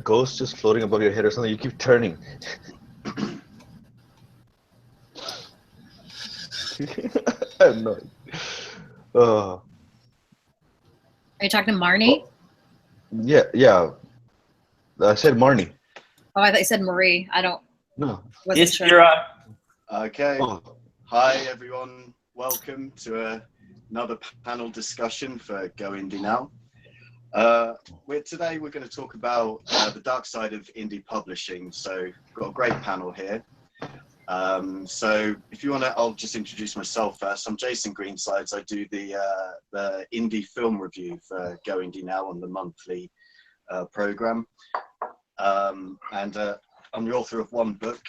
ghost just floating above your head or something? You keep turning. I have no. Are you talking to Marnie? Yeah. I said Marnie. Oh, I thought you said Marie. I don't. No. Wasn't sure. You're on. Okay. Oh. Hi, everyone. Welcome to another panel discussion for GoIndieNow. Today we're going to talk about the dark side of indie publishing. So we've got a great panel here. So if you want to, I'll just introduce myself first. I'm Jason Greensides. I do the indie film review for GoIndieNow on the monthly program. And I'm the author of one book,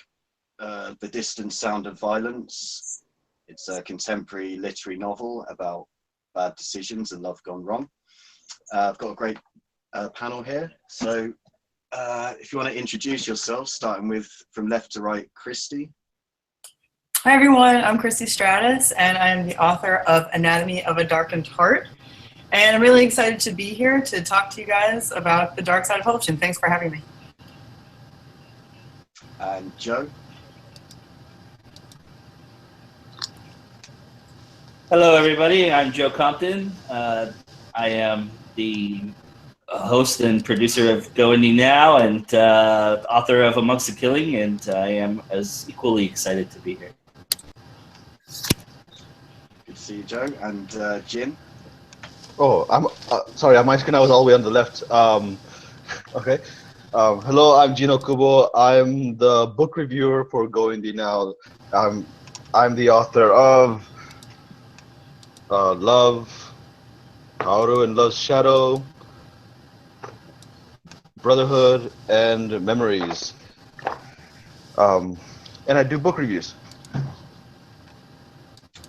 The Distant Sound of Violence. It's a contemporary literary novel about bad decisions and love gone wrong. I've got a great panel here. So if you want to introduce yourself, starting with from left to right, Christy. Hi everyone, I'm Christy Stratus and I'm the author of Anatomy of a Darkened Heart. And I'm really excited to be here to talk to you guys about the dark side of publishing. Thanks for having me. And Joe. Hello, everybody. I'm Joe Compton. I am the host and producer of GoIndieNow and author of Amongst the Killing, and I am as equally excited to be here. Good to see you, Joe. And Jin. Oh, I'm sorry. My screen was all the way on the left. Okay. Hello, I'm Gino Kubo. I'm the book reviewer for GoIndieNow. I'm the author of Love, Kaoru and Love's Shadow, Brotherhood, and Memories. And I do book reviews.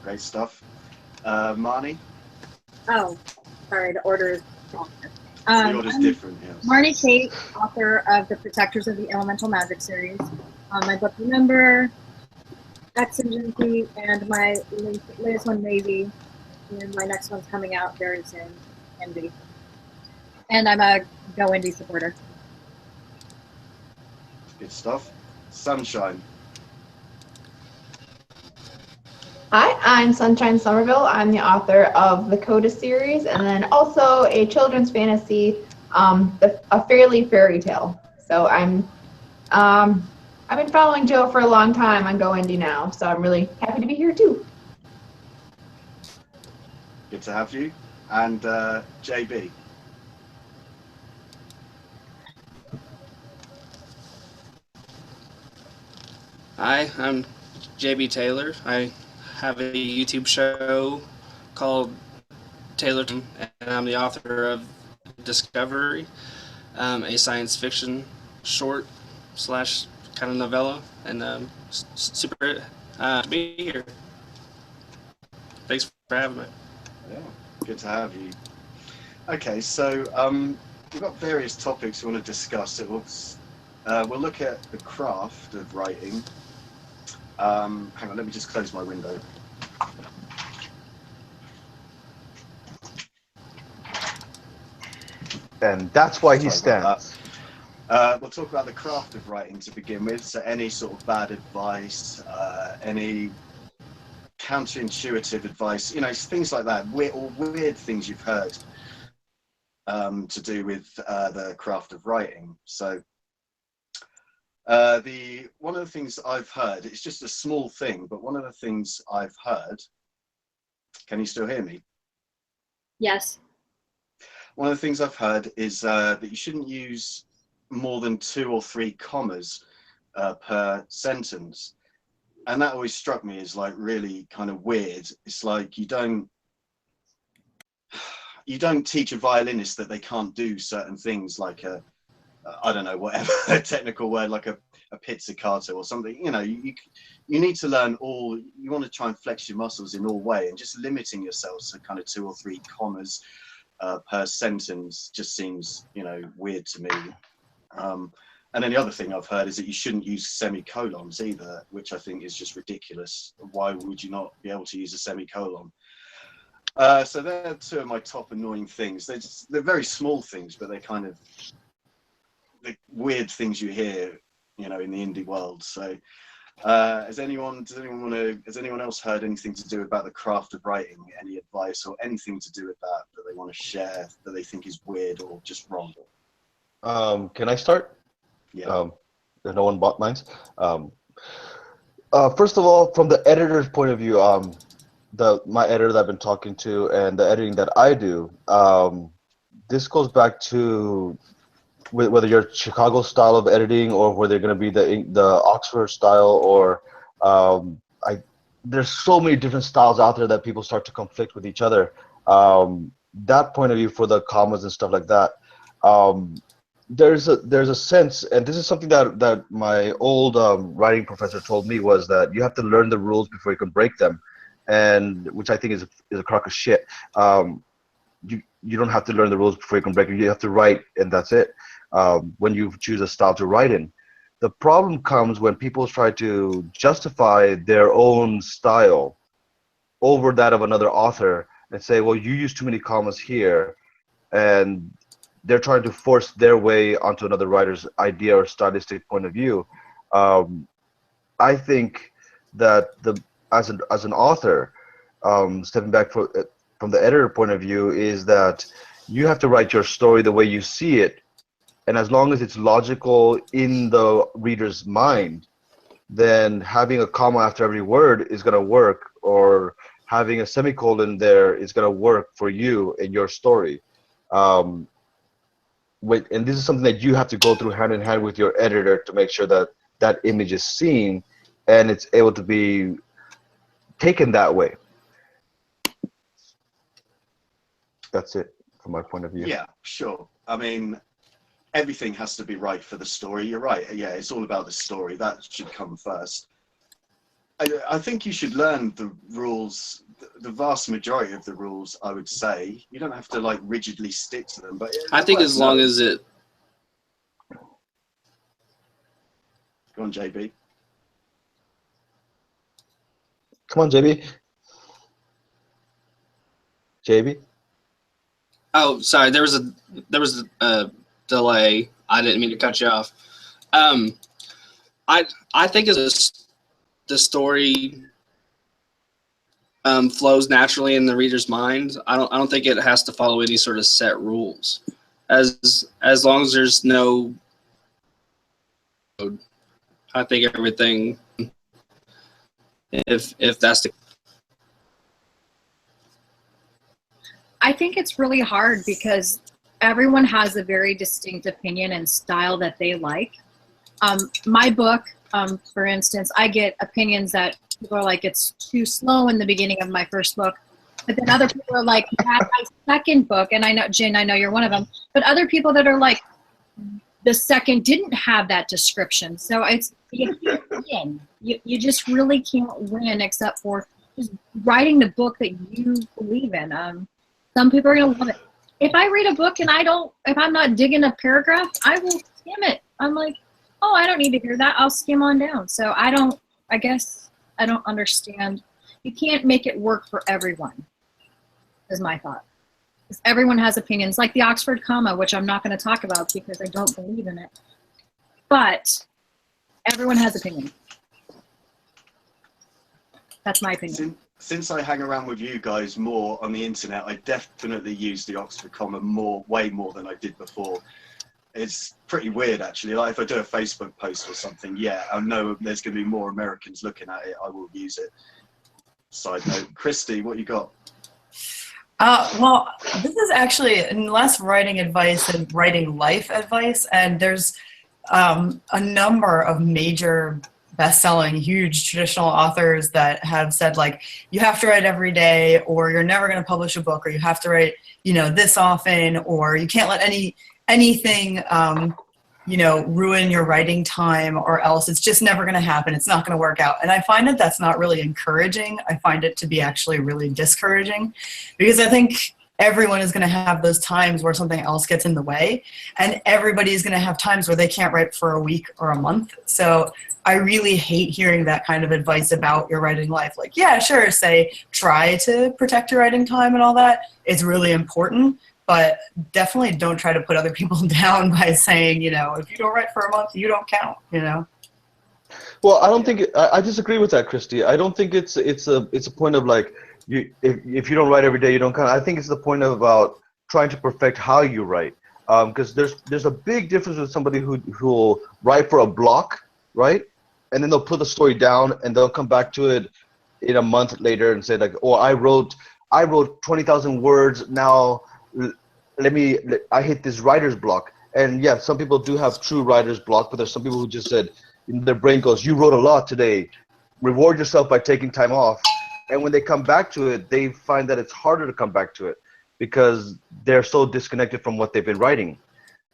Great stuff. Marnie. Oh, sorry. The order is wrong. The order's different, yes. Marnie Tate, author of the Protectors of the Elemental Magic series. My book Remember, Exigency, and my latest one, Navy. And my next one's coming out very soon, Envy. And I'm a Go Indie supporter. Good stuff. Sunshine. Hi, I'm Sunshine Somerville. I'm the author of the Coda series and then also a children's fantasy, a Fairly Fairy Tale. So I've been following Joe for a long time on GoIndieNow, so I'm really happy to be here too. Good to have you. And JB. Hi, I'm JB Taylor. I have a YouTube show called Taylor, and I'm the author of Discovery, a science fiction short / kind of novella, and super to be here. Thanks for having me. Yeah, good to have you. Okay, so we've got various topics we want to discuss. We'll look at the craft of writing. Hang on, let me just close my window. And that's why he stands. We'll talk about the craft of writing to begin with. So any sort of bad advice, any counterintuitive advice, things like that, weird things you've heard to do with the craft of writing. So one of the things I've heard, it's just a small thing, but one of the things I've heard, can you still hear me? Yes. One of the things I've heard is that you shouldn't use more than 2 or 3 commas per sentence. And that always struck me as like really kind of weird. It's like you don't teach a violinist that they can't do certain things like I don't know, whatever a technical word, like a pizzicato or something. You need to learn you want to try and flex your muscles in all way, and just limiting yourselves to kind of 2 or 3 commas per sentence just seems, weird to me. And then the other thing I've heard is that you shouldn't use semicolons either, which I think is just ridiculous. Why would you not be able to use a semicolon? So they're 2 of my top annoying things. They're very small things, but they weird things you hear, you know, in the indie world. So has anyone else heard anything to do about the craft of writing? Any advice or anything to do with that they want to share that they think is weird or just wrong? Can I start? Yeah. If no one bought mine. First of all, from the editor's point of view, my editor that I've been talking to and the editing that I do, this goes back to whether you're Chicago style of editing or whether you're going to be the Oxford style, or there's so many different styles out there that people start to conflict with each other. That point of view for the commas and stuff like that. There's a sense, and this is something that my old writing professor told me, was that you have to learn the rules before you can break them, and which I think is a crock of shit. You don't have to learn the rules before you can break them. You have to write, and that's it. When you choose a style to write in, the problem comes when people try to justify their own style over that of another author and say, well, you use too many commas here, and they're trying to force their way onto another writer's idea or stylistic point of view. I think that as an author, stepping back from the editor point of view, is that you have to write your story the way you see it, and as long as it's logical in the reader's mind, then having a comma after every word is going to work, or having a semicolon there is going to work for you in your story. And this is something that you have to go through hand in hand with your editor to make sure that that image is seen and it's able to be taken that way. That's it from my point of view. Yeah, sure. I mean, everything has to be right for the story. You're right. Yeah, it's all about the story. That should come first. I think you should learn the rules, the vast majority of the rules, I would say. You don't have to like rigidly stick to them, but I think as long as it... Go on, JB. Come on, JB. JB? Oh, sorry. There was a delay. I didn't mean to cut you off. I think as the story flows naturally in the reader's mind, I don't think it has to follow any sort of set rules. As long as there's no, I think everything. If that's the. I think it's really hard because everyone has a very distinct opinion and style that they like. My book, for instance, I get opinions that people are like, it's too slow in the beginning of my first book. But then other people are like, yeah, my second book, and I know, Jen, I know you're one of them, but other people that are like, the second didn't have that description. So it's, you can't win. You just really can't win except for just writing the book that you believe in. Some people are going to love it. If I read a book and if I'm not digging a paragraph, I will skim it. I'm like, oh, I don't need to hear that. I'll skim on down. So I guess I don't understand. You can't make it work for everyone, is my thought. Because everyone has opinions, like the Oxford comma, which I'm not going to talk about because I don't believe in it. But everyone has opinions. That's my opinion. Since I hang around with you guys more on the internet, I definitely use the Oxford comma way more than I did before. It's pretty weird, actually. Like if I do a Facebook post or something, yeah, I know there's going to be more Americans looking at it. I will use it. Side note, Christy, what you got? Well, this is actually less writing advice than writing life advice, and there's a number of major best-selling, huge traditional authors that have said, like, you have to write every day, or you're never going to publish a book, or you have to write, this often, or you can't let anything, ruin your writing time, or else it's just never going to happen. It's not going to work out. And I find that that's not really encouraging. I find it to be actually really discouraging, because I think everyone is going to have those times where something else gets in the way, and everybody is going to have times where they can't write for a week or a month. So I really hate hearing that kind of advice about your writing life. Like, yeah, sure, try to protect your writing time and all that. It's really important, but definitely don't try to put other people down by saying, you know, if you don't write for a month, you don't count, you know. Well, I don't think I disagree with that, Christy. I don't think it's a point of like if you don't write every day, you don't count. I think it's the point of about trying to perfect how you write. Because there's a big difference with somebody who'll write for a block, right? And then they'll put the story down and they'll come back to it in a month later and say like, oh, I wrote 20,000 words. Now I hit this writer's block. And yeah, some people do have true writer's block, but there's some people who just said, their brain goes, you wrote a lot today. Reward yourself by taking time off. And when they come back to it, they find that it's harder to come back to it because they're so disconnected from what they've been writing.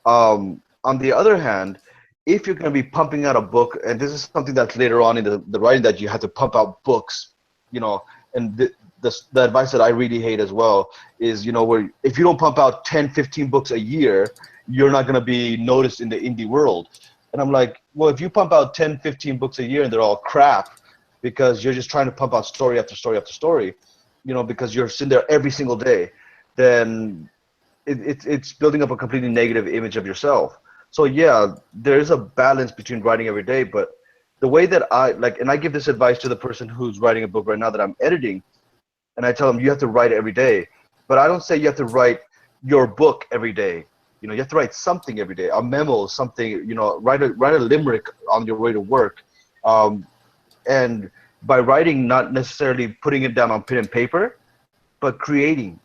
On the other hand, if you're going to be pumping out a book, and this is something that's later on in the writing that you have to pump out books, you know, and the advice that I really hate as well is, you know, where if you don't pump out 10, 15 books a year, you're not going to be noticed in the indie world. And I'm like, well, if you pump out 10, 15 books a year and they're all crap because you're just trying to pump out story after story after story, you know, because you're sitting there every single day, then it's building up a completely negative image of yourself. So yeah, there is a balance between writing every day, but the way that and I give this advice to the person who's writing a book right now that I'm editing, and I tell them you have to write every day, but I don't say you have to write your book every day. You know, you have to write something every day, a memo, something, you know, write a limerick on your way to work. And by writing, not necessarily putting it down on pen and paper, but creating.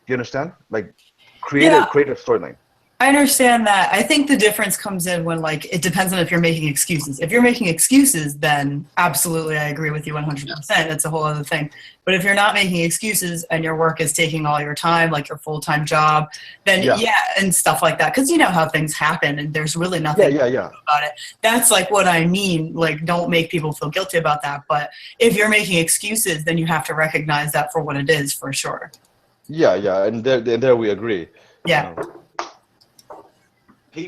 Do you understand? Like create a storyline. I understand that. I think the difference comes in when, like, it depends on if you're making excuses. If you're making excuses, then absolutely I agree with you 100%. That's a whole other thing. But if you're not making excuses and your work is taking all your time, like your full-time job, then yeah, and stuff like that. Because you know how things happen and there's really nothing about it. That's like what I mean. Like, don't make people feel guilty about that. But if you're making excuses, then you have to recognize that for what it is, for sure. Yeah, and there we agree. Yeah.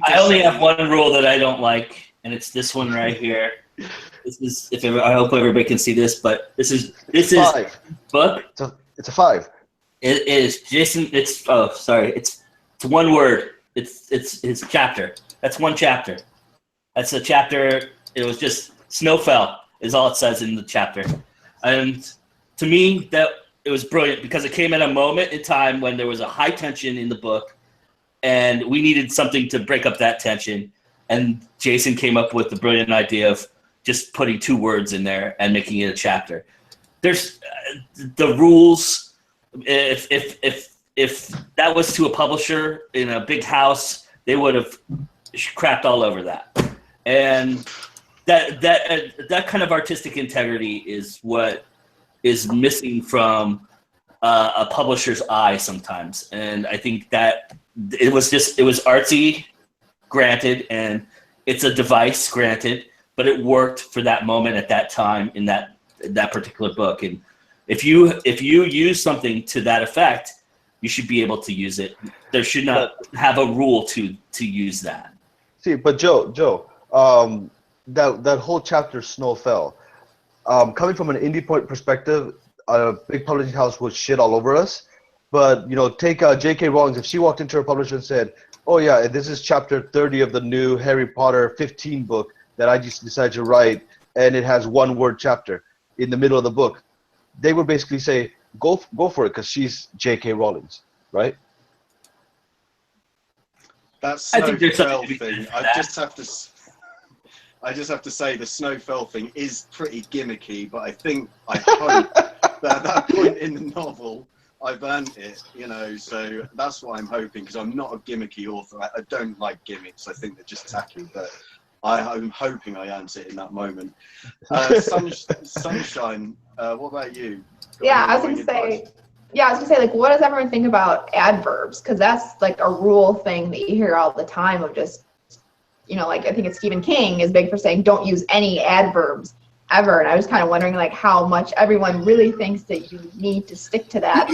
I only have one rule that I don't like, and it's this one right here. This is I hope everybody can see this, but this is book. It's a 5. It is Jason. It's one word. It's chapter. That's one chapter. That's a chapter. It was just snow fell is all it says in the chapter, and to me that it was brilliant because it came at a moment in time when there was a high tension in the book. And we needed something to break up that tension. And Jason came up with the brilliant idea of just putting 2 words in there and making it a chapter. There's the rules. If that was to a publisher in a big house, they would have crapped all over that. And that kind of artistic integrity is what is missing from a publisher's eye sometimes. And I think that it was artsy, granted, and it's a device, granted, but it worked for that moment at that time in that particular book. And if you use something to that effect, you should be able to use it. There should not have a rule to use that. See, but Joe, that whole chapter, Snow Fell, coming from an indie point perspective, a big publishing house would shit all over us. But, you know, take J.K. Rowling. If she walked into her publisher and said, oh, yeah, this is chapter 30 of the new Harry Potter 15 book that I just decided to write, and it has 1-word chapter in the middle of the book, they would basically say, go for it, because she's J.K. Rowling, right? That Snowfell thing, I just have to say the Snowfell thing is pretty gimmicky, but I hope that at that point in the novel, I've earned it, you know, so that's what I'm hoping, because I'm not a gimmicky author. I don't like gimmicks. I think they're just tacky, but I'm hoping I earned it in that moment. Sunshine, what about you? I was gonna say, like, what does everyone think about adverbs? Because that's like a rule thing that you hear all the time of just, you know, like I think it's Stephen King is big for saying don't use any adverbs ever, and I was kind of wondering like how much everyone really thinks that you need to stick to that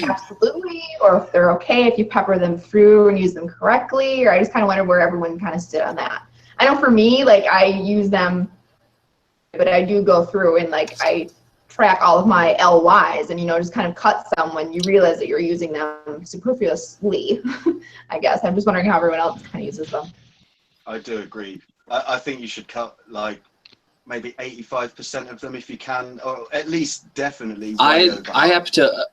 absolutely, or if they're okay if you pepper them through and use them correctly, or I just kind of wonder where everyone kind of stood on that. I know for me, like I use them, but I do go through and like I track all of my LYs and, just kind of cut some when you realize that you're using them superfluously, I guess. I'm just wondering how everyone else kind of uses them. I do agree. I think you should cut like maybe 85% of them if you can, or at least definitely. I have to.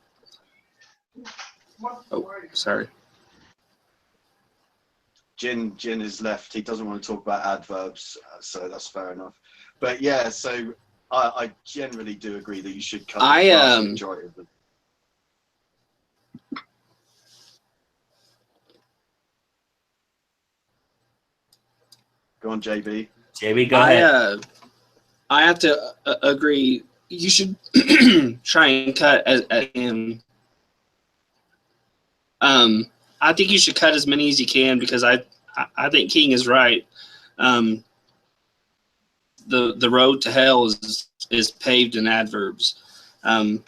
Oh, sorry. Jin is left. He doesn't want to talk about adverbs, so that's fair enough. But yeah, so I generally do agree that you should cut the vast majority of them. Go on, JB. JB, go ahead. I have to agree. You should try and cut as I think you should cut as many as you can, because I think King is right. The road to hell is paved in adverbs. I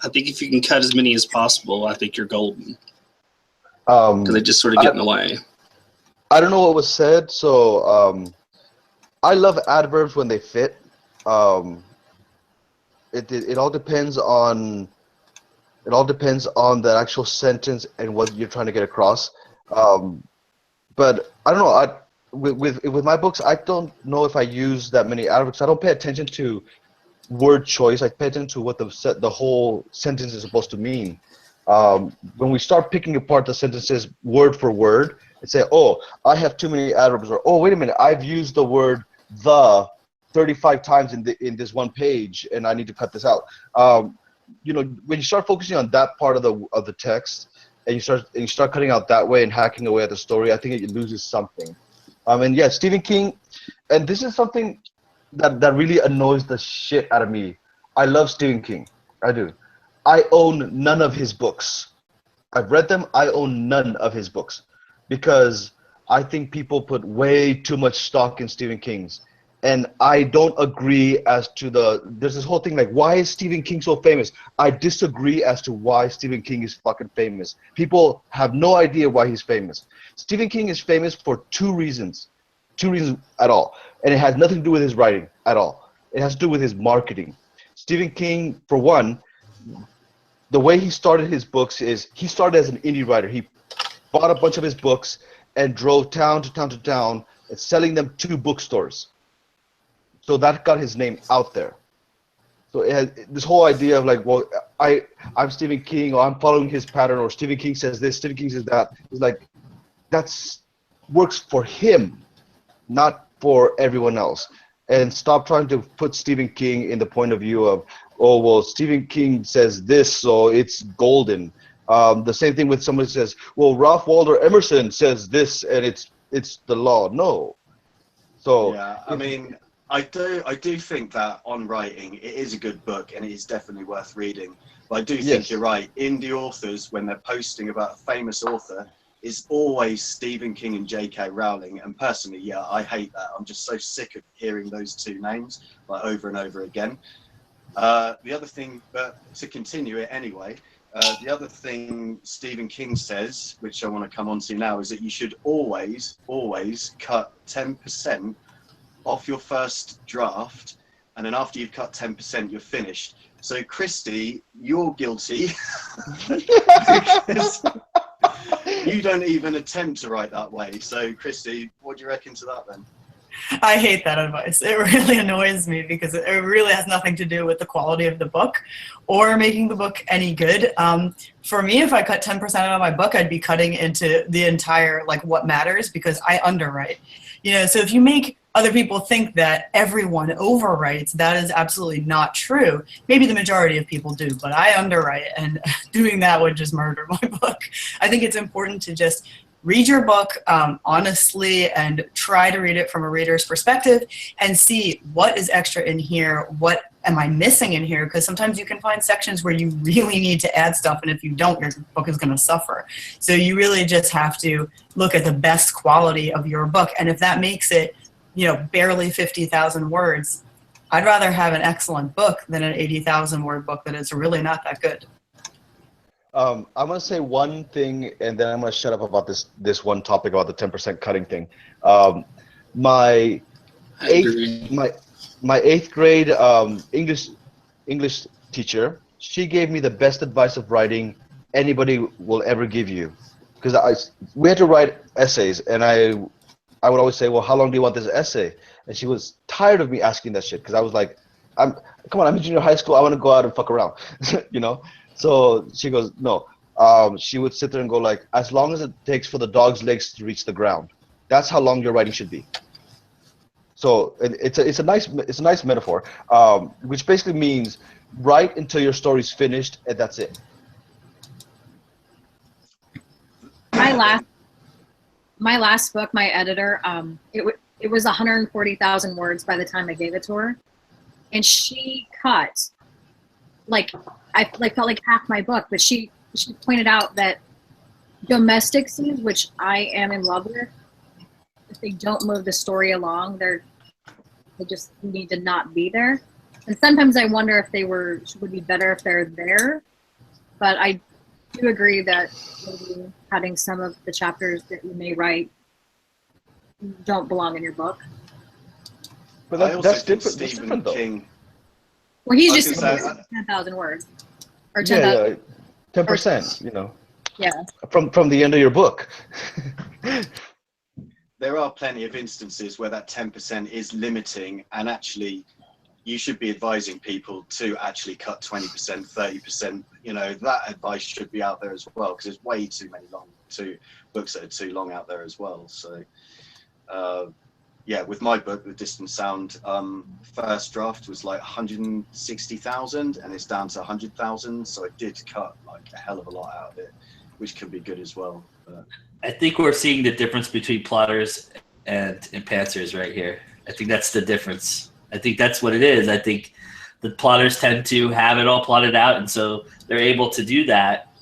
think if you can cut as many as possible, I think you're golden. Because they just sort of get in the way. I don't know what was said, so I love adverbs when they fit. It all depends on the actual sentence and what you're trying to get across. But I don't know. With my books, I don't know if I use that many adverbs. I don't pay attention to word choice. I pay attention to what the whole sentence is supposed to mean. When we start picking apart the sentences word for word and say, oh, I have too many adverbs, or oh, wait a minute, I've used the word the 35 times in this one page, and I need to cut this out. When you start focusing on that part of the text, and you start cutting out that way and hacking away at the story, I think it loses something. And yeah, Stephen King, and this is something that really annoys the shit out of me. I love Stephen King. I do. I own none of his books. I've read them. I own none of his books because I think people put way too much stock in Stephen King's. And I don't agree as to there's this whole thing like, why is Stephen King so famous? I disagree as to why Stephen King is fucking famous. People have no idea why he's famous. Stephen King is famous for two reasons at all. And it has nothing to do with his writing at all. It has to do with his marketing. Stephen King, for one, the way he started his books is he started as an indie writer. He bought a bunch of his books and drove town to town to town and selling them to bookstores. So that got his name out there. So it has this whole idea of like, well, I'm Stephen King, or I'm following his pattern, or Stephen King says this, Stephen King says that. It's like, that's works for him, not for everyone else. And stop trying to put Stephen King in the point of view of, oh, well, Stephen King says this, so it's golden. The same thing with somebody says, well, Ralph Waldo Emerson says this, and it's the law. No. So yeah, I mean, I do think that on writing, it is a good book and it is definitely worth reading. But I do think you're right. Indie authors, when they're posting about a famous author, is always Stephen King and J.K. Rowling. And personally, yeah, I hate that. I'm just so sick of hearing those two names like over and over again. The other thing, but to continue it anyway, the other thing Stephen King says, which I want to come on to now, is that you should always cut 10% off your first draft, and then after you've cut 10%, you're finished. So, Christy, you're guilty because you don't even attempt to write that way. So, Christy, what do you reckon to that then? I hate that advice. It really annoys me because it really has nothing to do with the quality of the book or making the book any good. For me, if I cut 10% out of my book, I'd be cutting into the entire, like, what matters, because I underwrite. So if you make other people think that everyone overwrites, that is absolutely not true. Maybe the majority of people do, but I underwrite, and doing that would just murder my book. I think it's important to just read your book honestly and try to read it from a reader's perspective and see what is extra in here, what am I missing in here, because sometimes you can find sections where you really need to add stuff, and if you don't, your book is going to suffer. So you really just have to look at the best quality of your book, and if that makes it barely 50,000 words, I'd rather have an excellent book than an 80,000 word book that is really not that good. I'm going to say one thing, and then I'm going to shut up about this one topic about the 10% cutting thing. My my 8th grade English teacher, she gave me the best advice of writing anybody will ever give you, because we had to write essays, and I would always say, well, how long do you want this essay? And she was tired of me asking that shit, because I was like, come on, I'm in junior high school, I want to go out and fuck around, you know. So she goes, no. She would sit there and go like, as long as it takes for the dog's legs to reach the ground, that's how long your writing should be. So it's a nice metaphor, which basically means write until your story's finished, and that's it. My last book, my editor, it was 140,000 words by the time I gave it to her, and she cut I felt like half my book, but she pointed out that domestic scenes, which I am in love with, if they don't move the story along, they just need to not be there. And sometimes I wonder if they would be better if they're there. But I do agree that maybe having some of the chapters that you may write don't belong in your book. But that's different. That's different, though. King. Well, he's just 10,000 words. Or 10,000. 10%, you know. Yeah. From the end of your book. There are plenty of instances where that 10% is limiting, and actually you should be advising people to actually cut 20%, 30%. You know, that advice should be out there as well, because there's way too many books that are too long out there as well. So, yeah, with my book, The Distant Sound, first draft was like 160,000, and it's down to 100,000. So I did cut like a hell of a lot out of it, which could be good as well. But I think we're seeing the difference between plotters and pantsers right here. I think that's the difference. I think that's what it is. I think the plotters tend to have it all plotted out, and so they're able to do that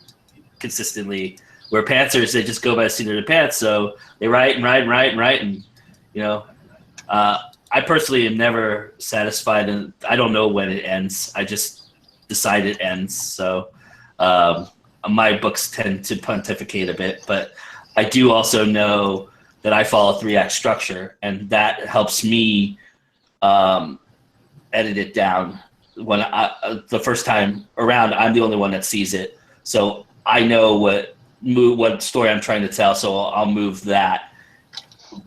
consistently. Where pantsers, they just go by the seat of their pants. So they write and write and write and write, and you know, I personally am never satisfied, and I don't know when it ends. I just decide it ends. So my books tend to pontificate a bit, but I do also know that I follow 3-act structure, and that helps me edit it down. When the first time around, I'm the only one that sees it, so I know what story I'm trying to tell. So I'll move that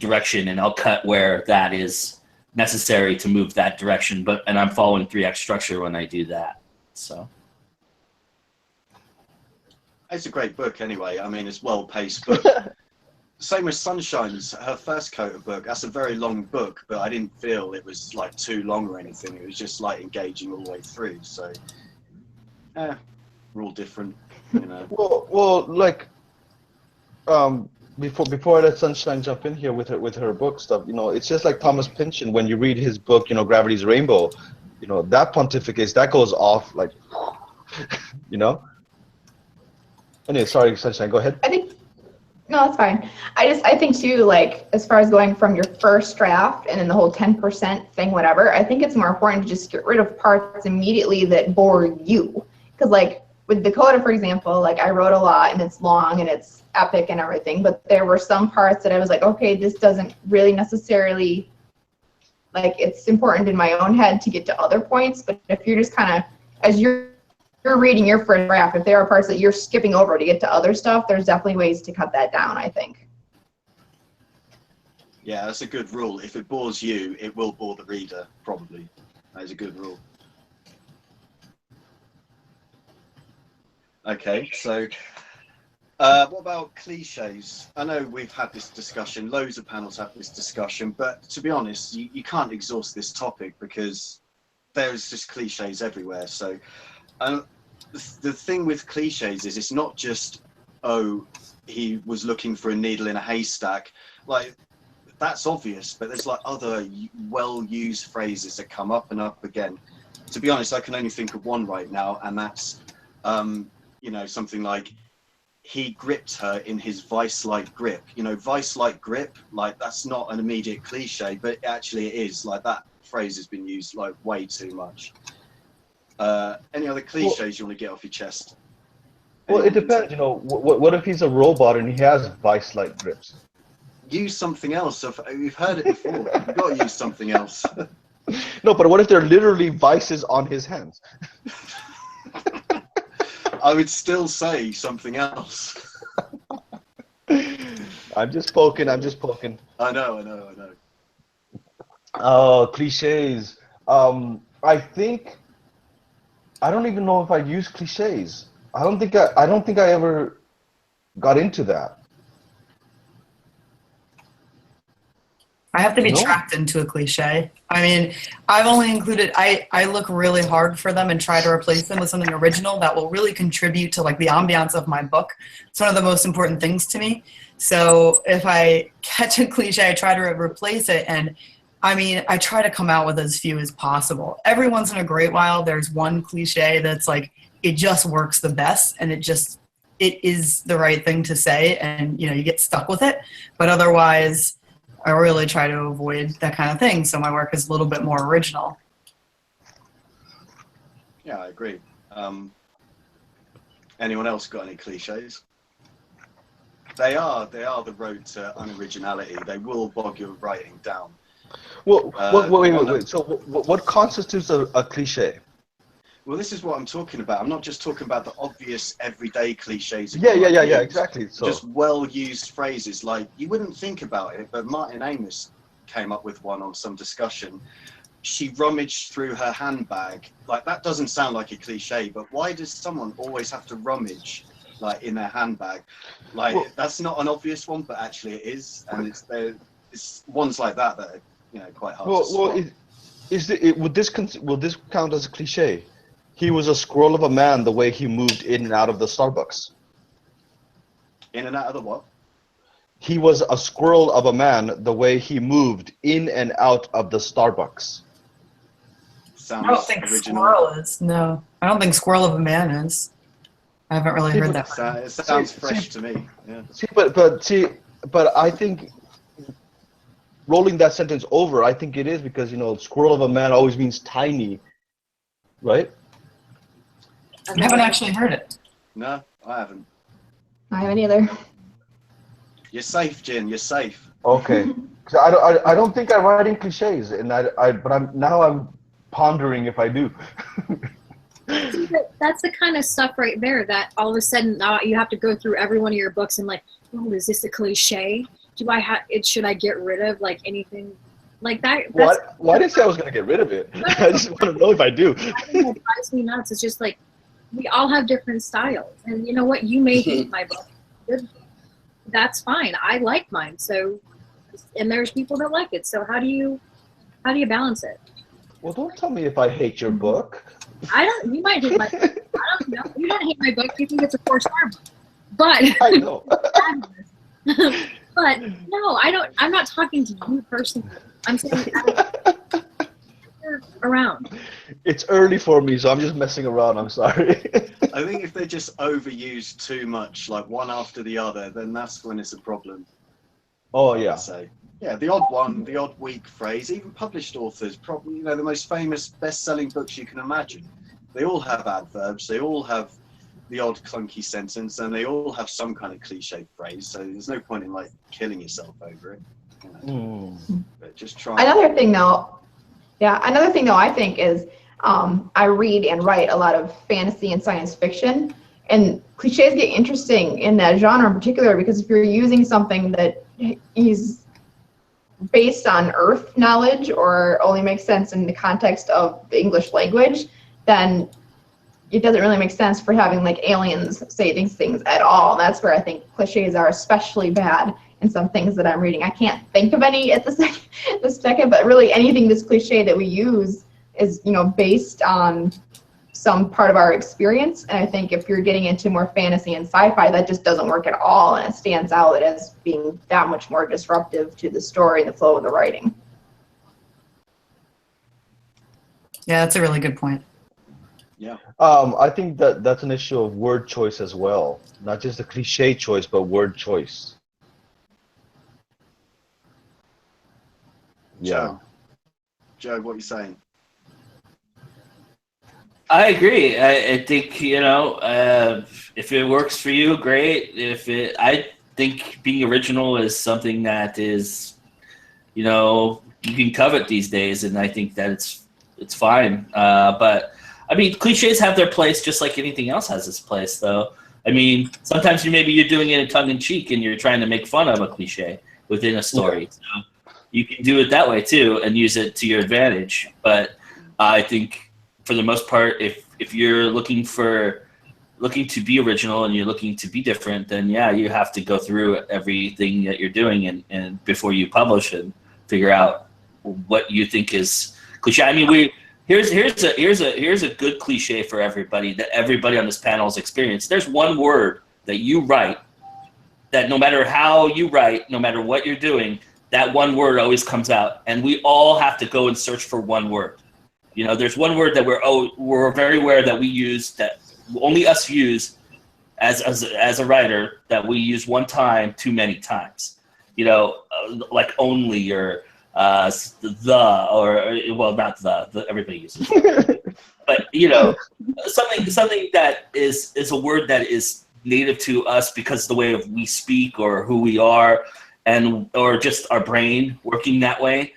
direction, and I'll cut where that is necessary to move that direction. And I'm following 3-act structure when I do that. So. It's a great book anyway. I mean, it's well-paced book. Same as Sunshine's, her first Coda book. That's a very long book, but I didn't feel it was like too long or anything. It was just like engaging all the way through. So, we're all different, you know. Well, like, before I let Sunshine jump in here with her book stuff, you know, it's just like Thomas Pynchon. When you read his book, you know, Gravity's Rainbow, you know, that pontificates, that goes off like, you know. Anyway, sorry, Sunshine, go ahead. No, that's fine. I think too, like, as far as going from your first draft and then the whole 10% thing, whatever, I think it's more important to just get rid of parts immediately that bore you. Because, like, with Dakota, for example, like, I wrote a lot and it's long and it's epic and everything, but there were some parts that I was like, okay, this doesn't really necessarily, like, it's important in my own head to get to other points, but if you're just kind of, as you're reading your first draft, if there are parts that you're skipping over to get to other stuff, there's definitely ways to cut that down, I think. Yeah, that's a good rule. If it bores you, it will bore the reader, probably. That is a good rule. Okay, so what about cliches? I know we've had this discussion, loads of panels have this discussion, but to be honest, you can't exhaust this topic because there's just cliches everywhere. So the thing with cliches is it's not just, oh, he was looking for a needle in a haystack. Like, that's obvious, but there's like other well-used phrases that come up and up again. To be honest, I can only think of one right now, and that's, you know, something like, he gripped her in his vice-like grip. You know, vice-like grip, like, that's not an immediate cliche, but actually it is. Like, that phrase has been used like way too much. Any other cliches you want to get off your chest? Well, it depends, you know. What if he's a robot and he has vice-like grips? Use something else. You've heard it before. You've got to use something else. No, but what if they're literally vices on his hands? I would still say something else. I'm just poking. I'm just poking. I know. Oh, cliches. I think I don't even know if I use cliches. I don't think I ever got into that. I have to be No? trapped into a cliche. I mean, I've only included, I look really hard for them and try to replace them with something original that will really contribute to like the ambiance of my book. It's one of the most important things to me. So if I catch a cliche, I try to replace it. And I mean, I try to come out with as few as possible. Every once in a great while, there's one cliche that's like, it just works the best and it is the right thing to say and, you know, you get stuck with it. But otherwise, I really try to avoid that kind of thing, so my work is a little bit more original. Yeah, I agree. Anyone else got any cliches? They are the road to unoriginality. They will bog your writing down. Well, wait. So, what constitutes a cliche? Well, this is what I'm talking about. I'm not just talking about the obvious everyday cliches. that Yeah, you might use. exactly. So, Just well-used phrases, like you wouldn't think about it, but Martin Amis came up with one on some discussion. She rummaged through her handbag. Like, that doesn't sound like a cliche, but why does someone always have to rummage, like, in their handbag? Like, well, that's not an obvious one, but actually it is, and it's ones like that that are, you know, quite hard to spot. would this count as a cliche? He was a squirrel of a man the way he moved in and out of the Starbucks. In and out of the what? He was a squirrel of a man the way he moved in and out of the Starbucks. Sounds I don't think original. squirrel is. No, I don't think squirrel of a man is. I haven't really heard that. It sounds fresh to me. Yeah. But I think rolling that sentence over, I think it is because, you know, squirrel of a man always means tiny, right? I haven't actually heard it. No, I haven't. I haven't either. You're safe, Jin. You're safe. Okay. 'Cause I don't think I write in cliches, and but I'm pondering if I do. That's the kind of stuff right there that all of a sudden you have to go through every one of your books and like, oh, is this a cliche? Should I get rid of like anything like that? Well, I didn't say I was going to get rid of it. I just want to know if I do. That drives me nuts. It's just like, we all have different styles, and you know what? You may hate my book. Good. That's fine. I like mine. So, and there's people that like it. So how do you balance it? Well, don't tell me if I hate your book. You might hate my book. I don't know. You don't hate my book. You think it's a 4-star book. But I know. but no, I don't. I'm not talking to you personally. I'm saying around. It's early for me, so I'm just messing around. I'm sorry. I think if they're just overused too much, like one after the other, then that's when it's a problem. Oh yeah. I'd say. Yeah, the odd one, the odd weak phrase. Even published authors, probably, you know, the most famous, best-selling books you can imagine. They all have adverbs. They all have the odd clunky sentence, and they all have some kind of cliche phrase. So there's no point in like killing yourself over it. You know? But just try. Another thing though, I think is I read and write a lot of fantasy and science fiction, and cliches get interesting in that genre in particular because if you're using something that is based on Earth knowledge or only makes sense in the context of the English language, then it doesn't really make sense for having like aliens say these things at all. And that's where I think cliches are especially bad in some things that I'm reading. I can't think of any at the second, but really anything that's cliche that we use is, you know, based on some part of our experience. And I think if you're getting into more fantasy and sci-fi, that just doesn't work at all, and it stands out as being that much more disruptive to the story and the flow of the writing. Yeah, that's a really good point. Yeah. I think that's an issue of word choice as well, not just the cliche choice, but word choice. Yeah. Joe, what are you saying? I agree. I think, you know, if it works for you, great. I think being original is something that is you know, you can covet these days, and I think that it's fine. But I mean, cliches have their place just like anything else has its place, though. I mean, sometimes you're doing it in tongue in cheek and you're trying to make fun of a cliche within a story. Yeah. So you can do it that way too and use it to your advantage. But I think for the most part, if you're looking to be original and you're looking to be different, then yeah, you have to go through everything that you're doing and before you publish and figure out what you think is cliche. I mean, here's a good cliche for everybody that everybody on this panel has experienced. There's one word that you write that no matter how you write, no matter what you're doing, that one word always comes out, and we all have to go and search for one word. You know, there's one word that we're very aware that we use, that only us use as a writer, that we use one time too many times. You know, like only or not the everybody uses it. But you know, something that is a word that is native to us because of the way we speak or who we are, and or just our brain working that way.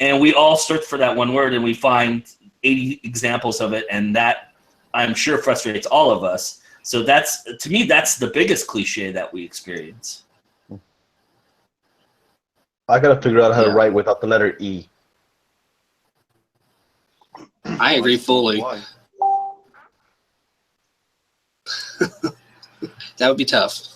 And we all search for that one word and we find 80 examples of it, and that I'm sure frustrates all of us. So to me that's the biggest cliche that we experience. I gotta figure out how to write without the letter E. I agree fully. Why? That would be tough.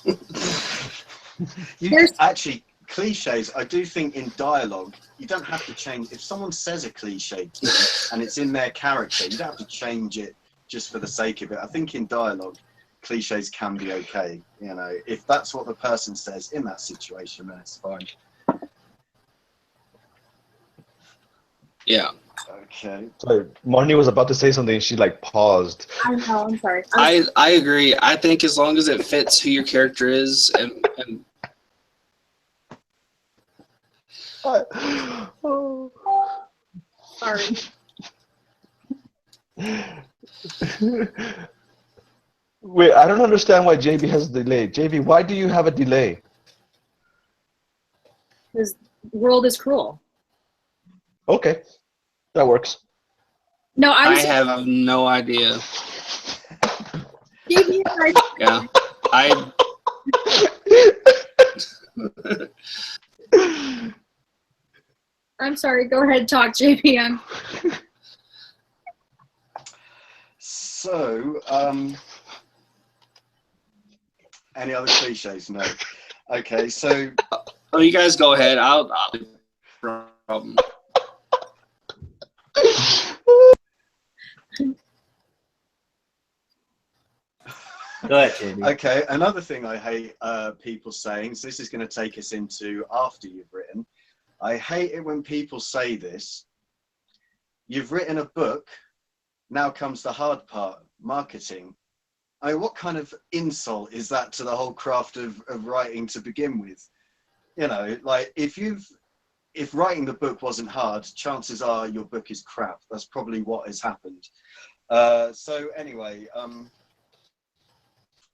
Actually, cliches, I do think in dialogue, you don't have to change. If someone says a cliche and it's in their character, you don't have to change it just for the sake of it. I think in dialogue, cliches can be okay. You know, if that's what the person says in that situation, then it's fine. Yeah. Okay. Sorry, Marnie was about to say something and she like paused. I know, I'm sorry. I agree. I think as long as it fits who your character is and Oh. Sorry. Wait, I don't understand why JB has a delay. JB, why do you have a delay? Because the world is cruel. Okay, that works. No, I have no idea. Yeah. I'm sorry. Go ahead, talk, JP. So, any other cliches? No. Okay, so. Oh, you guys go ahead. I'll problem. Go ahead, JB. Okay, another thing I hate people saying, so this is going to take us into after you've written. I hate it when people say this. You've written a book, now comes the hard part, marketing. I mean, what kind of insult is that to the whole craft of writing to begin with? You know, like if writing the book wasn't hard, chances are your book is crap. That's probably what has happened. So anyway,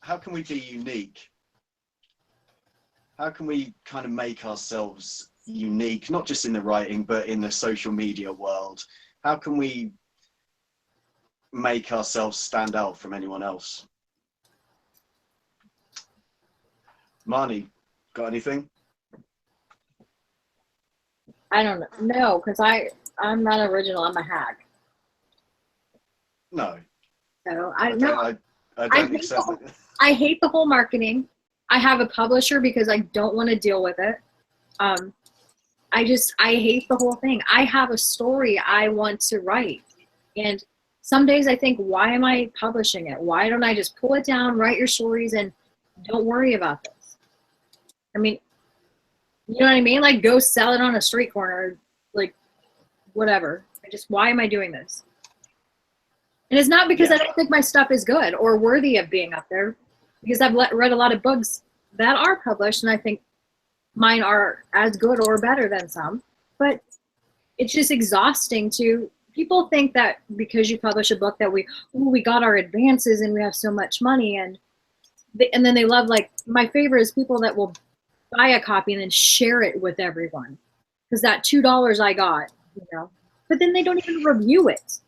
how can we be unique? How can we kind of make ourselves unique, not just in the writing, but in the social media world? How can we make ourselves stand out from anyone else? Marnie, got anything? I don't know. No, because I'm not original. I'm a hack. No. So I don't accept it. I hate the whole marketing. I have a publisher because I don't want to deal with it. I hate the whole thing. I have a story I want to write. And some days I think, why am I publishing it? Why don't I just pull it down, write your stories, and don't worry about this? I mean, you know what I mean? Like, go sell it on a street corner, like, whatever. Why am I doing this? And it's not because I don't think my stuff is good or worthy of being up there, because I've read a lot of books that are published, and I think mine are as good or better than some. But it's just exhausting to people think that because you publish a book that we got our advances and we have so much money, and then they love, like, my favorite is people that will buy a copy and then share it with everyone. because that $2 I got, you know. But then they don't even review it.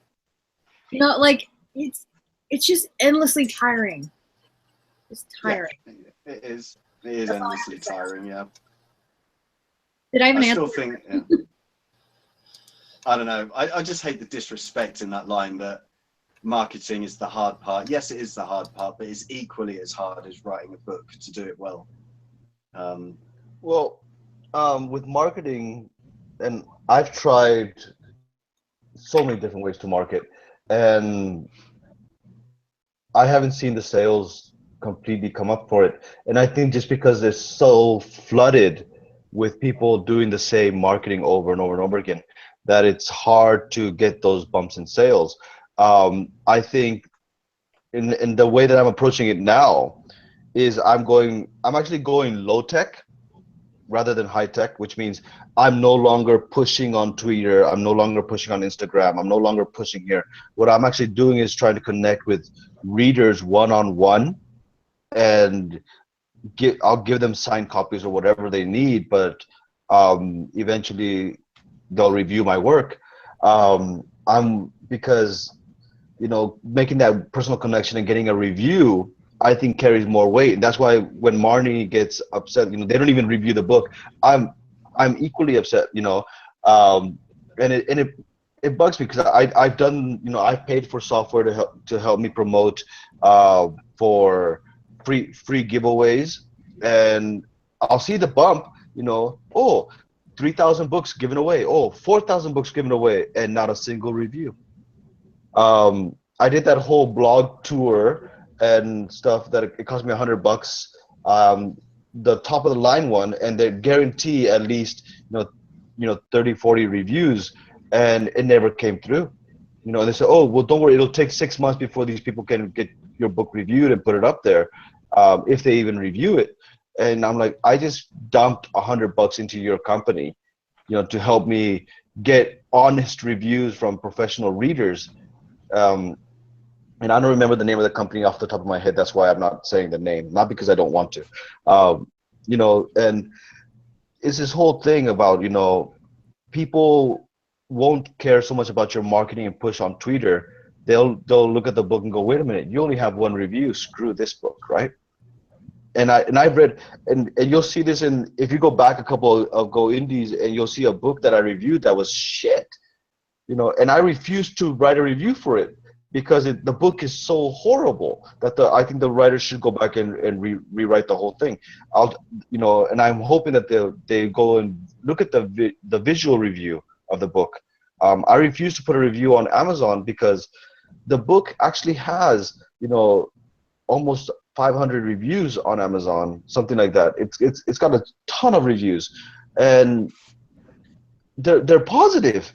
You know, like it's just endlessly tiring. It's tiring. Yeah, it is. It is endlessly tiring. Yeah. Did I even I answer? still think. Yeah. I don't know. I just hate the disrespect in that line that marketing is the hard part. Yes, it is the hard part, but it's equally as hard as writing a book to do it well. Well, with marketing, and I've tried so many different ways to market, and I haven't seen the sales completely come up for it. And I think just because it's so flooded with people doing the same marketing over and over and over again, that it's hard to get those bumps in sales. I think in the way that I'm approaching it now is I'm actually going low tech rather than high tech, which means I'm no longer pushing on Twitter, I'm no longer pushing on Instagram, I'm no longer pushing here. What I'm actually doing is trying to connect with readers one-on-one, and I'll give them signed copies or whatever they need, but eventually they'll review my work. Because making that personal connection and getting a review, I think carries more weight. And that's why when Marnie gets upset, they don't even review the book. I'm equally upset, and it bugs me because I've done, I've paid for software to help me promote for free giveaways, and I'll see the bump, oh, 3,000 books given away, oh, 4,000 books given away, and not a single review. I did that whole blog tour and stuff that it cost me $100, the top of the line one, and they guarantee at least 30, 40 reviews, and it never came through. They said, oh, well, don't worry, it'll take 6 months before these people can get your book reviewed and put it up there, if they even review it. And I'm like, I just dumped $100 into your company, to help me get honest reviews from professional readers. And I don't remember the name of the company off the top of my head. That's why I'm not saying the name, not because I don't want to. And it's this whole thing about, people won't care so much about your marketing and push on Twitter. They'll look at the book and go, wait a minute, you only have one review. Screw this book, right? And I've read, and you'll see this if you go back a couple of Go Indies, and you'll see a book that I reviewed that was shit, and I refused to write a review for it because the book is so horrible that I think the writer should go back and rewrite the whole thing. And I'm hoping that they go and look at the visual review of the book. I refuse to put a review on Amazon because the book actually has, almost 500 reviews on Amazon, something like that. It's got a ton of reviews, and they're positive.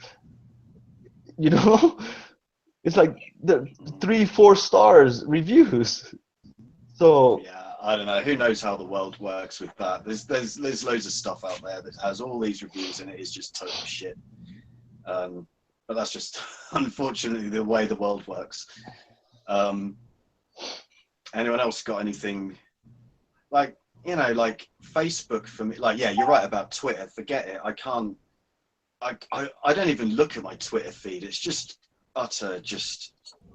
It's like the 3-4 stars reviews. So yeah, I don't know. Who knows how the world works with that? There's loads of stuff out there that has all these reviews, and it is just total shit. But that's just unfortunately the way the world works. Anyone else got anything like Facebook for me? Like, yeah, you're right about Twitter. Forget it. I can't. I don't even look at my Twitter feed. It's just utter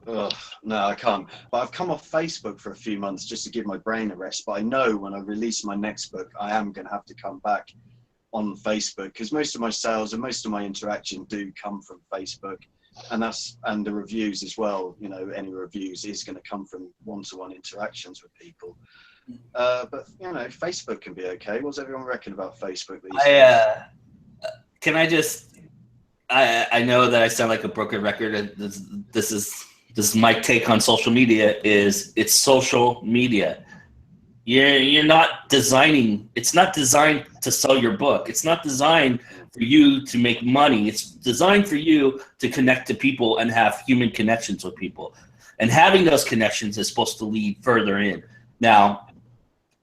no, I can't. But I've come off Facebook for a few months just to give my brain a rest. But I know when I release my next book, I am going to have to come back on Facebook, because most of my sales and most of my interaction do come from Facebook, and the reviews as well. Any reviews is going to come from one-to-one interactions with people. But Facebook can be okay. What's everyone reckon about Facebook these days? Can I just? I know that I sound like a broken record, and this is my take on social media. It's social media. You're not designing. It's not designed to sell your book. It's not designed for you to make money. It's designed for you to connect to people and have human connections with people. And having those connections is supposed to lead further in. Now,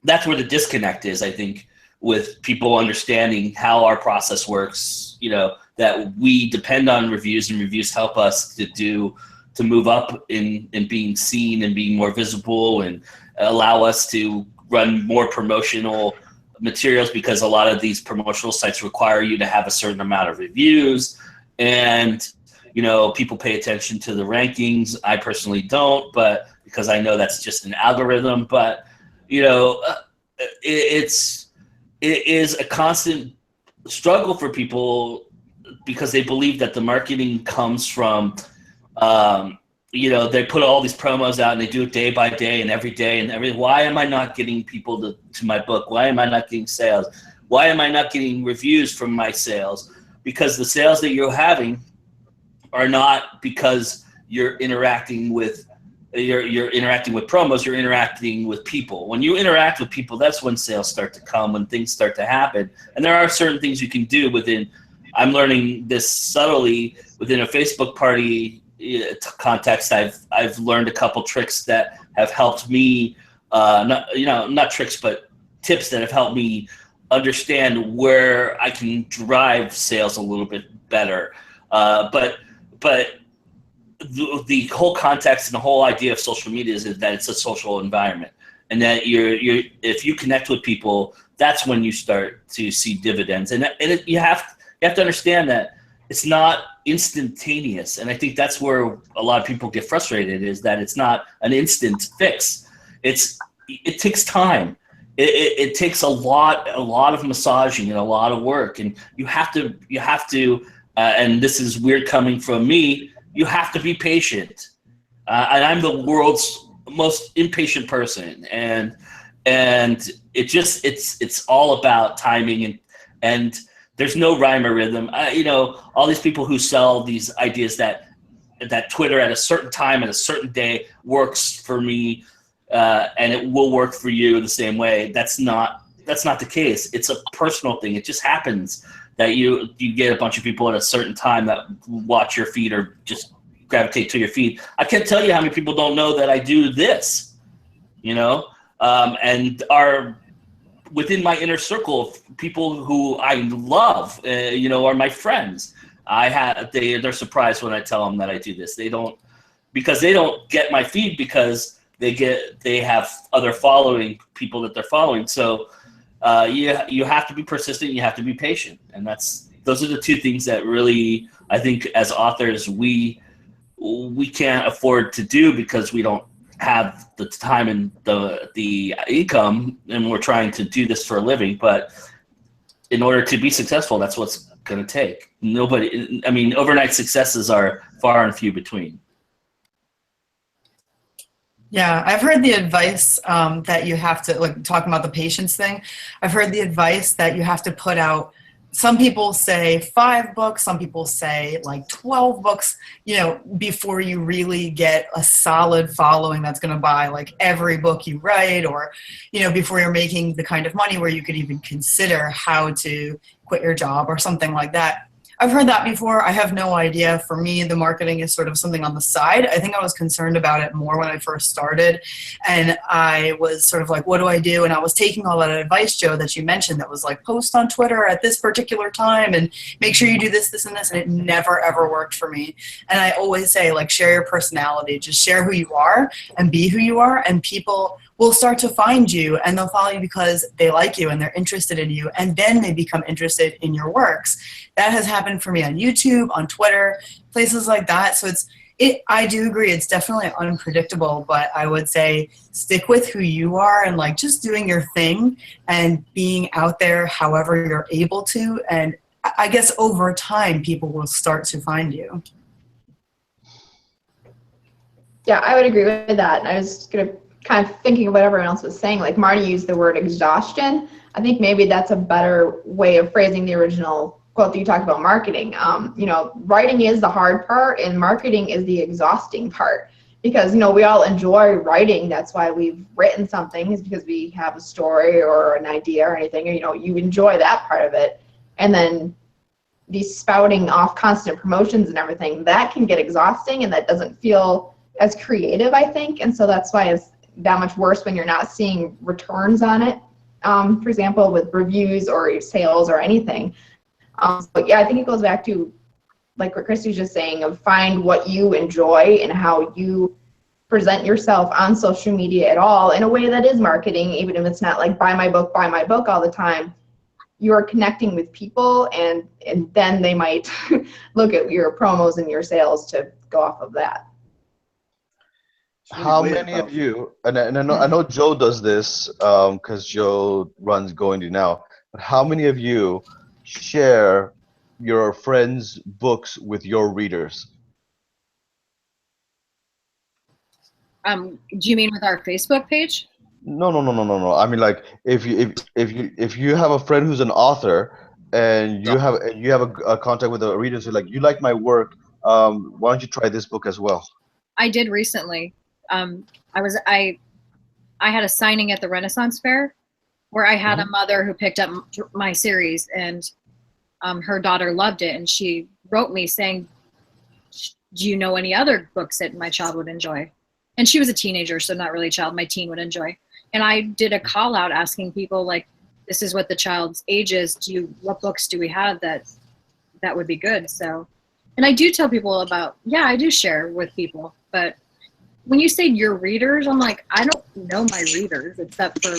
that's where the disconnect is, I think, with people understanding how our process works, that we depend on reviews, and reviews help us to move up in being seen and being more visible, and allow us to run more promotional materials because a lot of these promotional sites require you to have a certain amount of reviews, and people pay attention to the rankings. I personally don't, but because I know that's just an algorithm. But it is a constant struggle for people because they believe that the marketing comes from they put all these promos out and they do it day by day and every day and every. Why am I not getting people to my book? Why am I not getting sales? Why am I not getting reviews from my sales? Because the sales that you're having are not because you're interacting with promos. You're interacting with people. When you interact with people, that's when sales start to come, when things start to happen. And there are certain things you can do within. I'm learning this subtly within a Facebook party context. I've learned a couple tricks that have helped me. Not tricks, but tips that have helped me understand where I can drive sales a little bit better. But the whole context and the whole idea of social media is that it's a social environment, and that if you connect with people, that's when you start to see dividends. And you have to understand that it's not instantaneous. And I think that's where a lot of people get frustrated, is that it's not an instant fix. It takes time. It takes a lot of massaging and a lot of work, and you have to. And this is weird coming from me. You have to be patient, and I'm the world's most impatient person. And it's all about timing, and there's no rhyme or rhythm. All these people who sell these ideas that Twitter at a certain time and a certain day works for me, and it will work for you the same way. That's not the case. It's a personal thing. It just happens that you get a bunch of people at a certain time that watch your feed or just gravitate to your feed. I can't tell you how many people don't know that I do this, and are within my inner circle of people who I love, are my friends. They're surprised when I tell them that I do this. They don't get my feed because they have other people that they're following. So you have to be persistent. You have to be patient, and those are the two things that really, I think, as authors we can't afford to do because we don't have the time and the income, and we're trying to do this for a living. But in order to be successful, that's what's going to take. Overnight successes are far and few between. Yeah, I've heard the advice that you have to, like, talking about the patience thing, I've heard the advice that you have to put out, some people say 5 books, some people say like 12 books, before you really get a solid following that's going to buy like every book you write, or, before you're making the kind of money where you could even consider how to quit your job or something like that. I've heard that before. I have no idea. For me, the marketing is sort of something on the side. I think I was concerned about it more when I first started, and I was sort of like, what do I do? And I was taking all that advice, Joe, that you mentioned, that was like, post on Twitter at this particular time and make sure you do this, this, and this, and it never, ever worked for me. And I always say, like, share your personality. Just share who you are and be who you are, and people will start to find you, and they'll follow you because they like you and they're interested in you, and then they become interested in your works. That has happened for me on YouTube, on Twitter, places like that. So I do agree, it's definitely unpredictable, but I would say stick with who you are and, like, just doing your thing and being out there however you're able to, and I guess over time people will start to find you. Yeah, I would agree with that. I was going to kind of thinking of what everyone else was saying, like Marty used the word exhaustion. I think maybe that's a better way of phrasing the original quote that you talked about marketing. Writing is the hard part and marketing is the exhausting part, because, we all enjoy writing. That's why we've written something, is because we have a story or an idea or anything, and, you enjoy that part of it. And then these spouting off constant promotions and everything, that can get exhausting, and that doesn't feel as creative, I think. And so that's why it's that much worse when you're not seeing returns on it, for example, with reviews or sales or anything. But yeah, I think it goes back to, like what Christy's just saying, of find what you enjoy and how you present yourself on social media at all in a way that is marketing, even if it's not like buy my book all the time. You're connecting with people, and then they might look at your promos and your sales to go off of that. It's really How weird many about of you, and I know Joe does this because Joe runs GoIndieNow, but how many of you share your friends' books with your readers? Do you mean with our Facebook page? No. I mean, like, if you have a friend who's an author and you have a contact with a reader, so like, you like my work, why don't you try this book as well? I did recently. I had a signing at the Renaissance Fair where I had a mother who picked up my series, and her daughter loved it, and she wrote me saying, do you know any other books that my child would enjoy? And she was a teenager, so not really a child, my teen would enjoy. And I did a call out asking people, like, this is what the child's age is. What books do we have that would be good? So, and I do tell people about, yeah, I do share with people, but when you say your readers, I'm like, I don't know my readers except for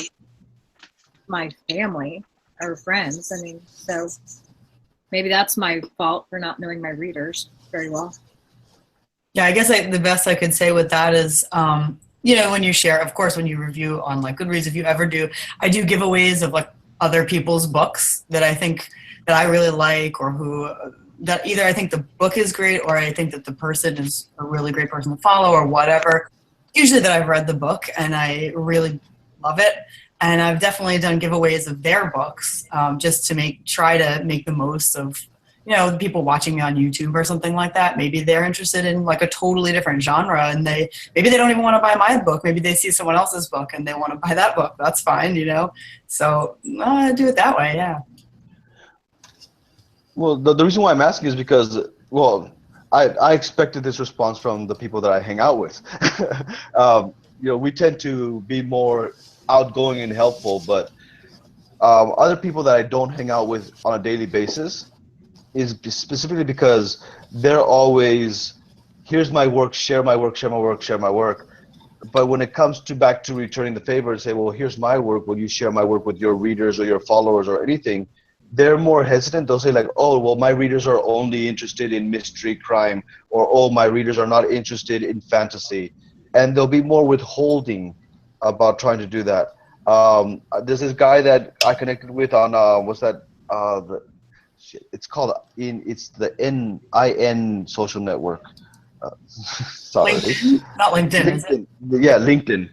my family or friends. I mean, so maybe that's my fault for not knowing my readers very well. Yeah, I guess the best I could say with that is, you know, when you share, of course, when you review on like Goodreads, if you ever do, I do giveaways of like other people's books that I think that I really like, or who that either I think the book is great, or I think that the person is a really great person to follow, or whatever. Usually that I've read the book and I really love it. And I've definitely done giveaways of their books, just to try to make the most of, you know, the people watching me on YouTube or something like that. Maybe they're interested in like a totally different genre, and maybe they don't even want to buy my book. Maybe they see someone else's book and they want to buy that book. That's fine, you know. So I do it that way, yeah. Well, the reason why I'm asking is because, well, I expected this response from the people that I hang out with. You know, we tend to be more outgoing and helpful, but other people that I don't hang out with on a daily basis is specifically because they're always, here's my work, share my work, share my work, share my work. But when it comes to back to returning the favor and say, well, here's my work, will you share my work with your readers or your followers or anything? They're more hesitant. They'll say like, oh, well, my readers are only interested in mystery, crime, or oh, my readers are not interested in fantasy. And they'll be more withholding about trying to do that. There's this guy that I connected with on, what's that, it's called, it's the NIN social network. Sorry. LinkedIn? Not LinkedIn, is it? Yeah, LinkedIn.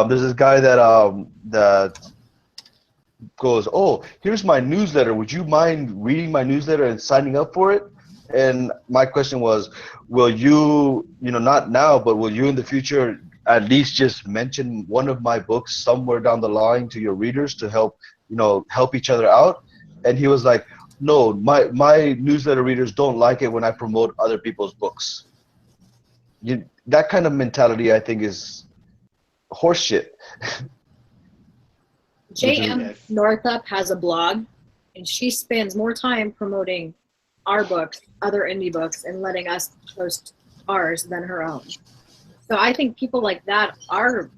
There's this guy that goes, oh, here's my newsletter. Would you mind reading my newsletter and signing up for it? And my question was, will you, you know, not now, but will you in the future at least just mention one of my books somewhere down the line to your readers to help, you know, help each other out? And he was like, no, my newsletter readers don't like it when I promote other people's books. That kind of mentality, I think, is horseshit. J.M. Northup has a blog, and she spends more time promoting our books, other indie books, and letting us post ours than her own. So I think people like that are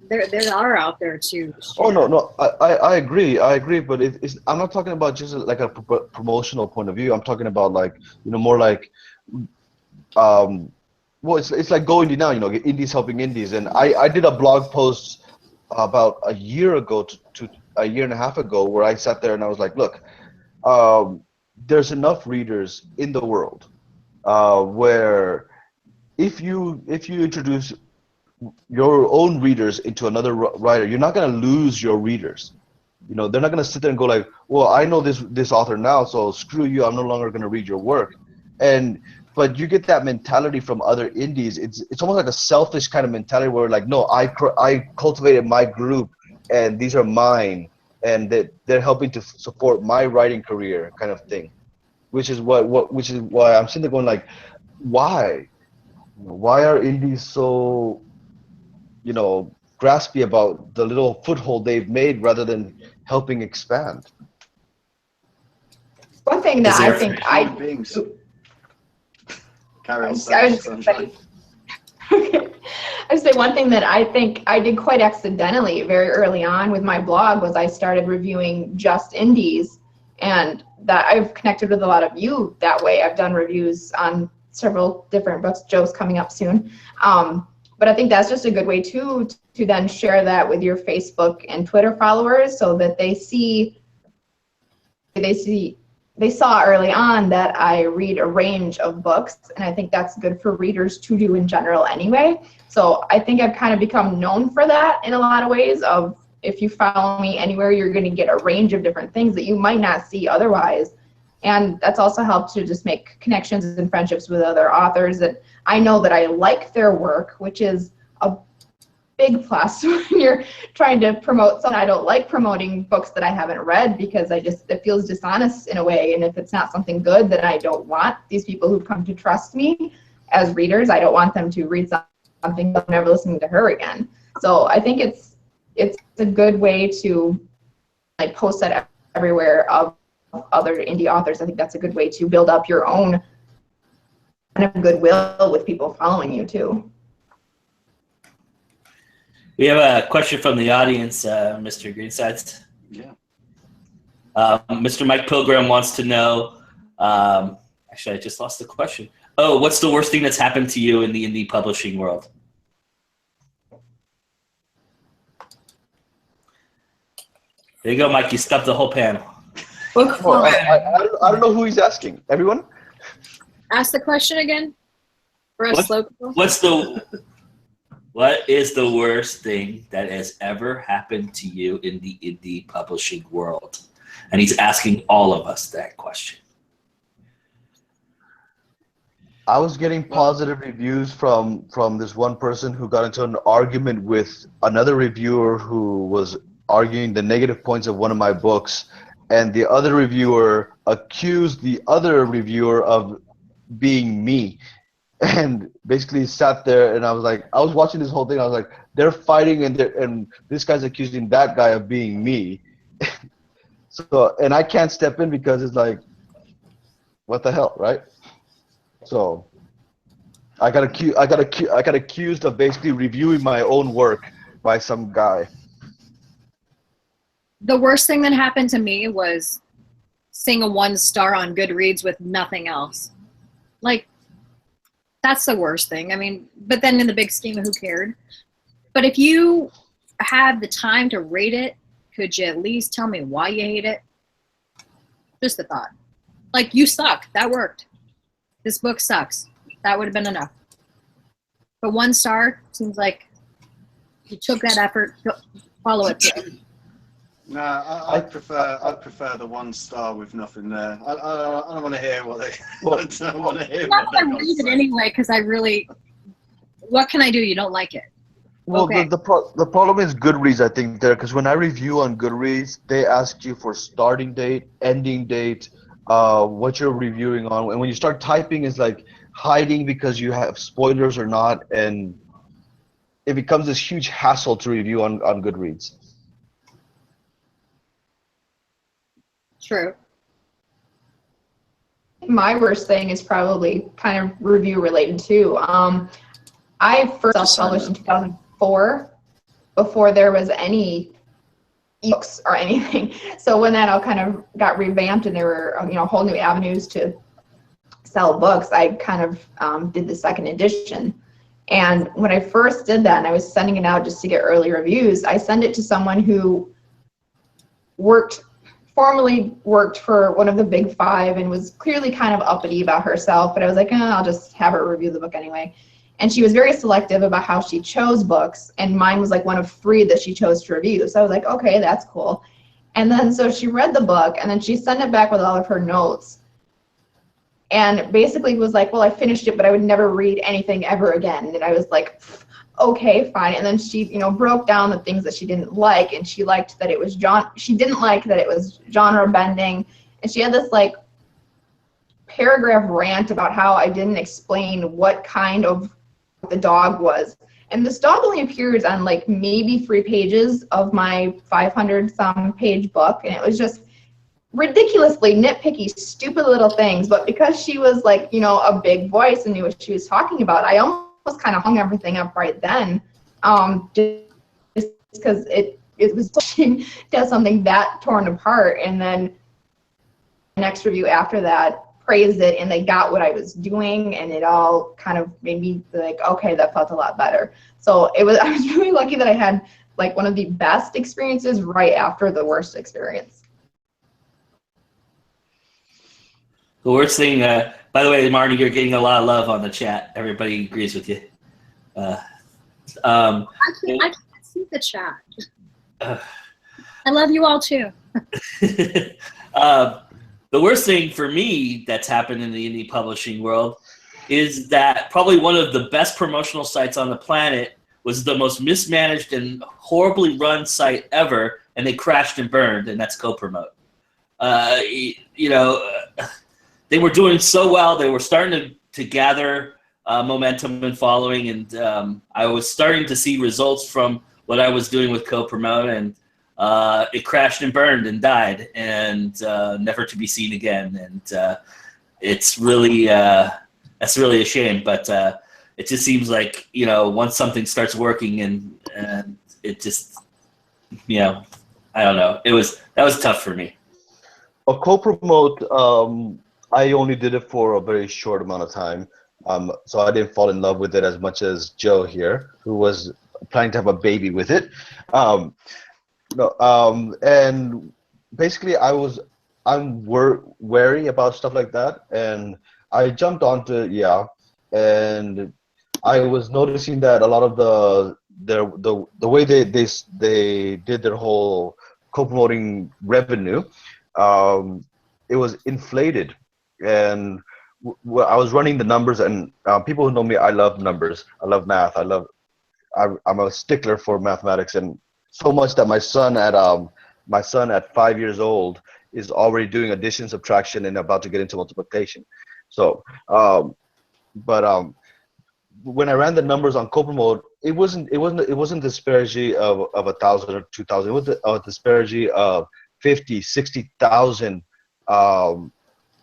out there too. Oh no, I agree, but I'm not talking about just like a promotional point of view. I'm talking about like, you know, more like, well, it's like GoIndieNow, you know, indies helping indies, and I did a blog post about a year ago to a year and a half ago where I sat there and I was like, look, there's enough readers in the world where if you introduce your own readers into another writer, you're not going to lose your readers. You know, they're not going to sit there and go like, well, I know this author now, so screw you, I'm no longer going to read your work. But you get that mentality from other indies. It's almost like a selfish kind of mentality where like, no, I cultivated my group and these are mine, and that they're helping to support my writing career kind of thing, which is why I'm sitting there going like, why are indies so, you know, graspy about the little foothold they've made rather than helping expand? One thing that I think I'd say one thing that I think I did quite accidentally very early on with my blog was I started reviewing just indies, and that I've connected with a lot of you that way. I've done reviews on several different books. Joe's coming up soon. But I think that's just a good way to then share that with your Facebook and Twitter followers so that they saw early on that I read a range of books, and I think that's good for readers to do in general anyway. So I think I've kind of become known for that in a lot of ways of if you follow me anywhere, you're going to get a range of different things that you might not see otherwise. And that's also helped to just make connections and friendships with other authors that I know that I like their work, which is a big plus when you're trying to promote something. I don't like promoting books that I haven't read because it feels dishonest in a way. And if it's not something good, then I don't want these people who've come to trust me as readers, I don't want them to read something but never listening to her again. So I think it's a good way to like post that everywhere of other indie authors. I think that's a good way to build up your own kind of goodwill with people following you too. We have a question from the audience, Mr. Greensides. Yeah. Mr. Mike Pilgrim wants to know, actually I just lost the question. Oh, what's the worst thing that's happened to you in the indie publishing world? There you go, Mike, you stumped the whole panel. Oh, I don't know who he's asking. Everyone? Ask the question again. For a slow call. What is the worst thing that has ever happened to you in the indie publishing world? And he's asking all of us that question. I was getting positive reviews from this one person who got into an argument with another reviewer who was arguing the negative points of one of my books, and the other reviewer accused the other reviewer of being me, and basically sat there, and I was watching this whole thing. I was like, they're fighting, and this guy's accusing that guy of being me. So, and I can't step in because it's like, what the hell, right? So I got accused of basically reviewing my own work by some guy. The worst thing that happened to me was seeing a 1-star on Goodreads with nothing else. Like, that's the worst thing. I mean, but then in the big scheme of who cared? But if you had the time to rate it, could you at least tell me why you hate it? Just a thought. Like, you suck. That worked. This book sucks. That would have been enough. But 1 star seems like you took that effort to follow it through. No, I'd prefer the 1 star with nothing there. I don't want to hear what they. I don't want to hear. Not that I read it anyway, because I really. What can I do? You don't like it. Well, Okay. the problem is Goodreads, I think, there, because when I review on Goodreads, they ask you for starting date, ending date, what you're reviewing on, and when you start typing, it's like hiding because you have spoilers or not, and it becomes this huge hassle to review on Goodreads. True. My worst thing is probably kind of review related too. I first self-published in 2004 before there was any ebooks or anything. So when that all kind of got revamped and there were whole new avenues to sell books, I kind of did the second edition. And when I first did that and I was sending it out just to get early reviews, I sent it to someone who formerly worked for one of the big 5 and was clearly kind of uppity about herself, but I was like, I'll just have her review the book anyway. And she was very selective about how she chose books, and mine was like one of 3 that she chose to review. So I was like, okay, that's cool. And then so she read the book, and then she sent it back with all of her notes, and basically was like, well, I finished it, but I would never read anything ever again. And I was like, okay, fine. And then she, broke down the things that she didn't like, and she liked that it was she didn't like that it was genre bending, and she had this like paragraph rant about how I didn't explain what kind of the dog was. And this dog only appears on like maybe 3 pages of my 500-some page book, and it was just ridiculously nitpicky, stupid little things. But because she was like, a big voice and knew what she was talking about, I almost almost kind of hung everything up right then, just because it was pushing to have something that torn apart. And then the next review after that praised it, and they got what I was doing, and it all kind of made me like, okay, that felt a lot better. So I was really lucky that I had like one of the best experiences right after the worst experience. The worst thing, by the way, Marty, you're getting a lot of love on the chat. Everybody agrees with you. I can't see the chat. I love you all too. The worst thing for me that's happened in the indie publishing world is that probably one of the best promotional sites on the planet was the most mismanaged and horribly run site ever, and they crashed and burned, and that's Co-Promote. You know, they were doing so well. They were starting to gather momentum and following, and I was starting to see results from what I was doing with Co-Promote, and it crashed and burned and died, and never to be seen again. And it's really that's really a shame. But it just seems like, you know, once something starts working and it just, you know, I don't know. That was tough for me. A co-promote, I only did it for a very short amount of time, so I didn't fall in love with it as much as Joe here, who was planning to have a baby with it. And basically I'm wary about stuff like that, and I jumped onto it, and I was noticing that a lot of the way they did their whole co-promoting revenue, it was inflated, and I was running the numbers, and people who know me, I love numbers, I love math, I'm a stickler for mathematics, and so much that my son at 5 years old is already doing addition, subtraction, and about to get into multiplication. So, when I ran the numbers on Co-Promote, it wasn't disparity of 1,000 or 2,000. It was a disparity of 50, 60,000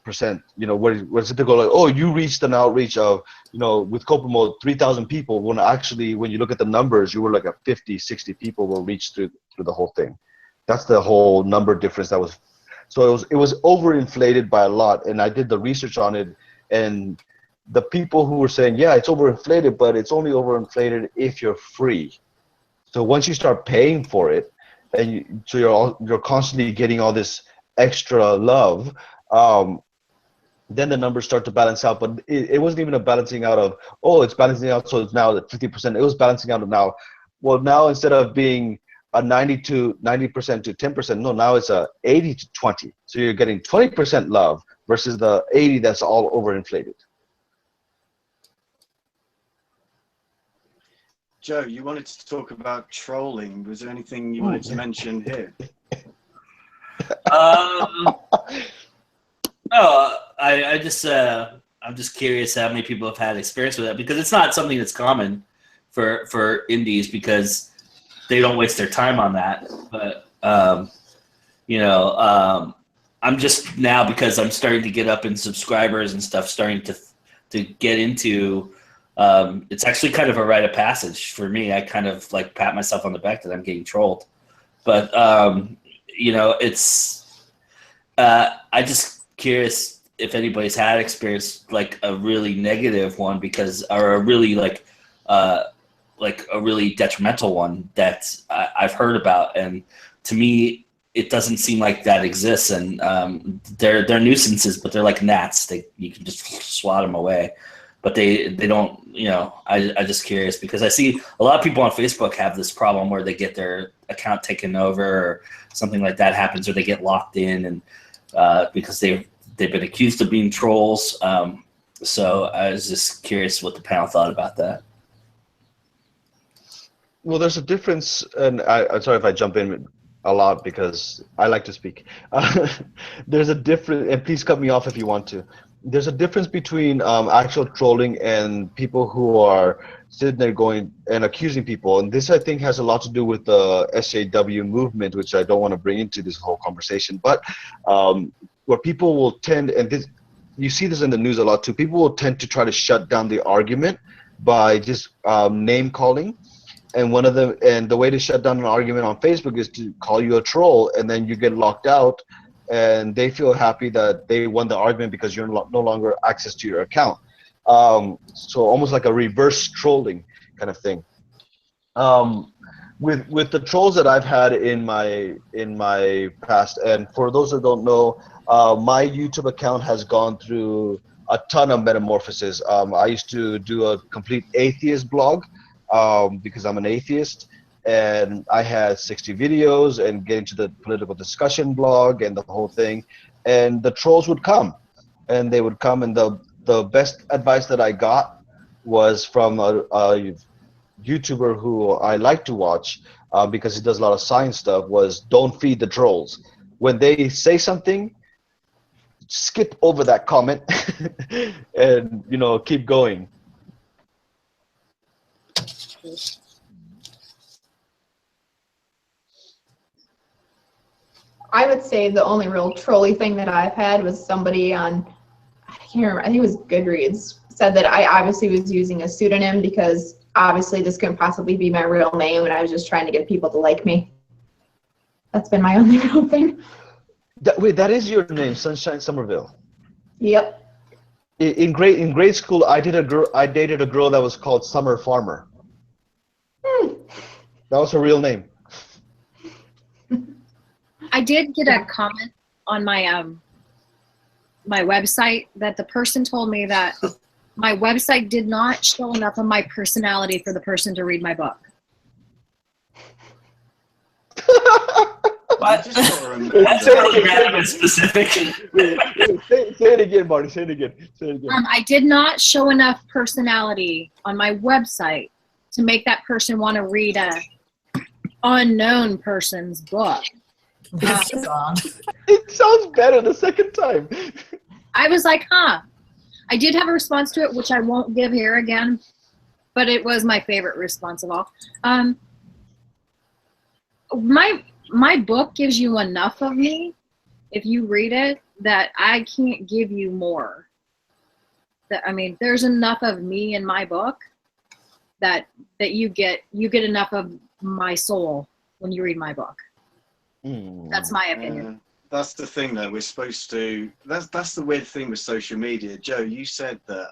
percent. You know, where it's to go like, oh, you reached an outreach of, you know, with Co-Promote 3,000 people, when actually when you look at the numbers, you were like a 50, 60 people will reach through the whole thing. That's the whole number difference that was. So it was overinflated by a lot, and I did the research on it, and the people who were saying, yeah, it's overinflated, but it's only overinflated if you're free. So once you start paying for it, and you're constantly getting all this extra love, then the numbers start to balance out. But it wasn't even a balancing out of, oh, it's balancing out, so it's now at 50%. It was balancing out of now. Well, now instead of being a 90% to 10%, no, now it's a 80 to 20. So you're getting 20% love versus the 80 that's all overinflated. Joe, you wanted to talk about trolling. Was there anything you wanted to mention here? No, I'm just curious how many people have had experience with that, because it's not something that's common for indies, because they don't waste their time on that. But you know, I'm just now, because I'm starting to get up in subscribers and stuff, starting to get into. It's actually kind of a rite of passage for me. I kind of like pat myself on the back that I'm getting trolled, but you know, it's I just curious if anybody's had experience like a really negative one, because, or a really like a really detrimental one that I've heard about, and to me it doesn't seem like that exists. And they're nuisances, but they're like gnats. You can just swat them away. But they don't, you know, I'm just curious, because I see a lot of people on Facebook have this problem where they get their account taken over or something like that happens, or they get locked in, and because they've been accused of being trolls. So I was just curious what the panel thought about that. Well, there's a difference, and I'm sorry if I jump in a lot because I like to speak. There's a difference, and please cut me off if you want to. There's a difference between actual trolling and people who are sitting there going and accusing people. And this, I think, has a lot to do with the SJW movement, which I don't want to bring into this whole conversation. But where people will tend, and this, you see this in the news a lot too, people will tend to try to shut down the argument by just name calling. And the way to shut down an argument on Facebook is to call you a troll, and then you get locked out, and they feel happy that they won the argument because you're no longer access to your account. So almost like a reverse trolling kind of thing. With the trolls that I've had in my past, and for those that don't know, my YouTube account has gone through a ton of metamorphoses. I used to do a complete atheist blog because I'm an atheist, and I had 60 videos and get into the political discussion blog and the whole thing, and the trolls would come, and they would come, and the best advice that I got was from a YouTuber who I like to watch because he does a lot of science stuff, was don't feed the trolls. When they say something, skip over that comment and keep going. I would say the only real trolly thing that I've had was somebody on, I can't remember, I think it was Goodreads, said that I obviously was using a pseudonym because obviously this couldn't possibly be my real name, and I was just trying to get people to like me. That's been my only real thing. Wait, that is your name, Sunshine Somerville? Yep. In grade school, I dated a girl that was called Summer Farmer. That was her real name. I did get a comment on my my website that the person told me that my website did not show enough of my personality for the person to read my book. What? Just gotta remember- That's really rather specific. Say it again, Marty. Say it again. I did not show enough personality on my website to make that person want to read a unknown person's book. It sounds better the second time. I was like, huh. I did have a response to it, which I won't give here again, but it was my favorite response of all. My book gives you enough of me, if you read it, that I can't give you more. There's enough of me in my book that you get enough of my soul when you read my book. That's my opinion. That's the thing, though. We're supposed to. That's the weird thing with social media. Joe, you said that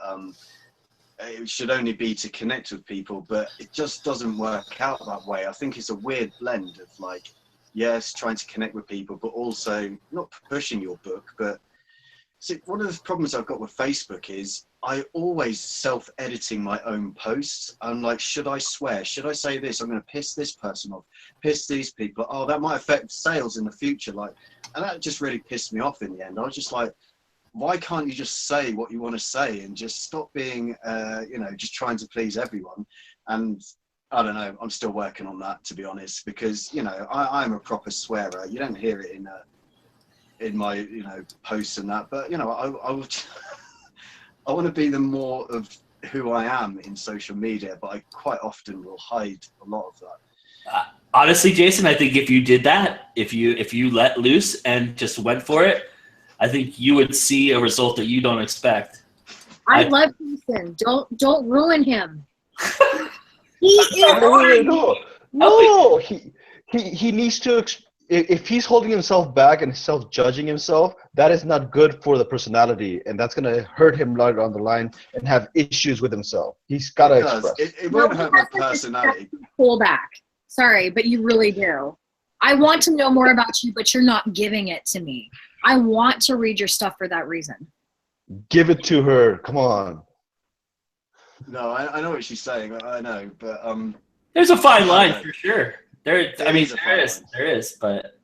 it should only be to connect with people, but it just doesn't work out that way. I think it's a weird blend of yes, trying to connect with people, but also not pushing your book. But see, one of the problems I've got with Facebook is I always self-editing my own posts. I'm like, should I swear? Should I say this? I'm going to piss this person off, piss these people. Oh, that might affect sales in the future. And that just really pissed me off in the end. I was just like, why can't you just say what you want to say and just stop being, just trying to please everyone? And I don't know, I'm still working on that, to be honest, because, I'm a proper swearer. You don't hear it in my, posts and that, but, I want to be the more of who I am in social media, but I quite often will hide a lot of that. Honestly, Jason, I think if you did that, if you let loose and just went for it, I think you would see a result that you don't expect. I love Jason. Don't ruin him. He is. No. He needs to. If he's holding himself back and self-judging himself, that is not good for the personality, and that's going to hurt him later on the line and have issues with himself. He's got to express. It won't hurt my personality. Pull back. Sorry, but you really do. I want to know more about you, but you're not giving it to me. I want to read your stuff for that reason. Give it to her. Come on. No, I know what she's saying. I know, but there's a fine line for sure. There is, but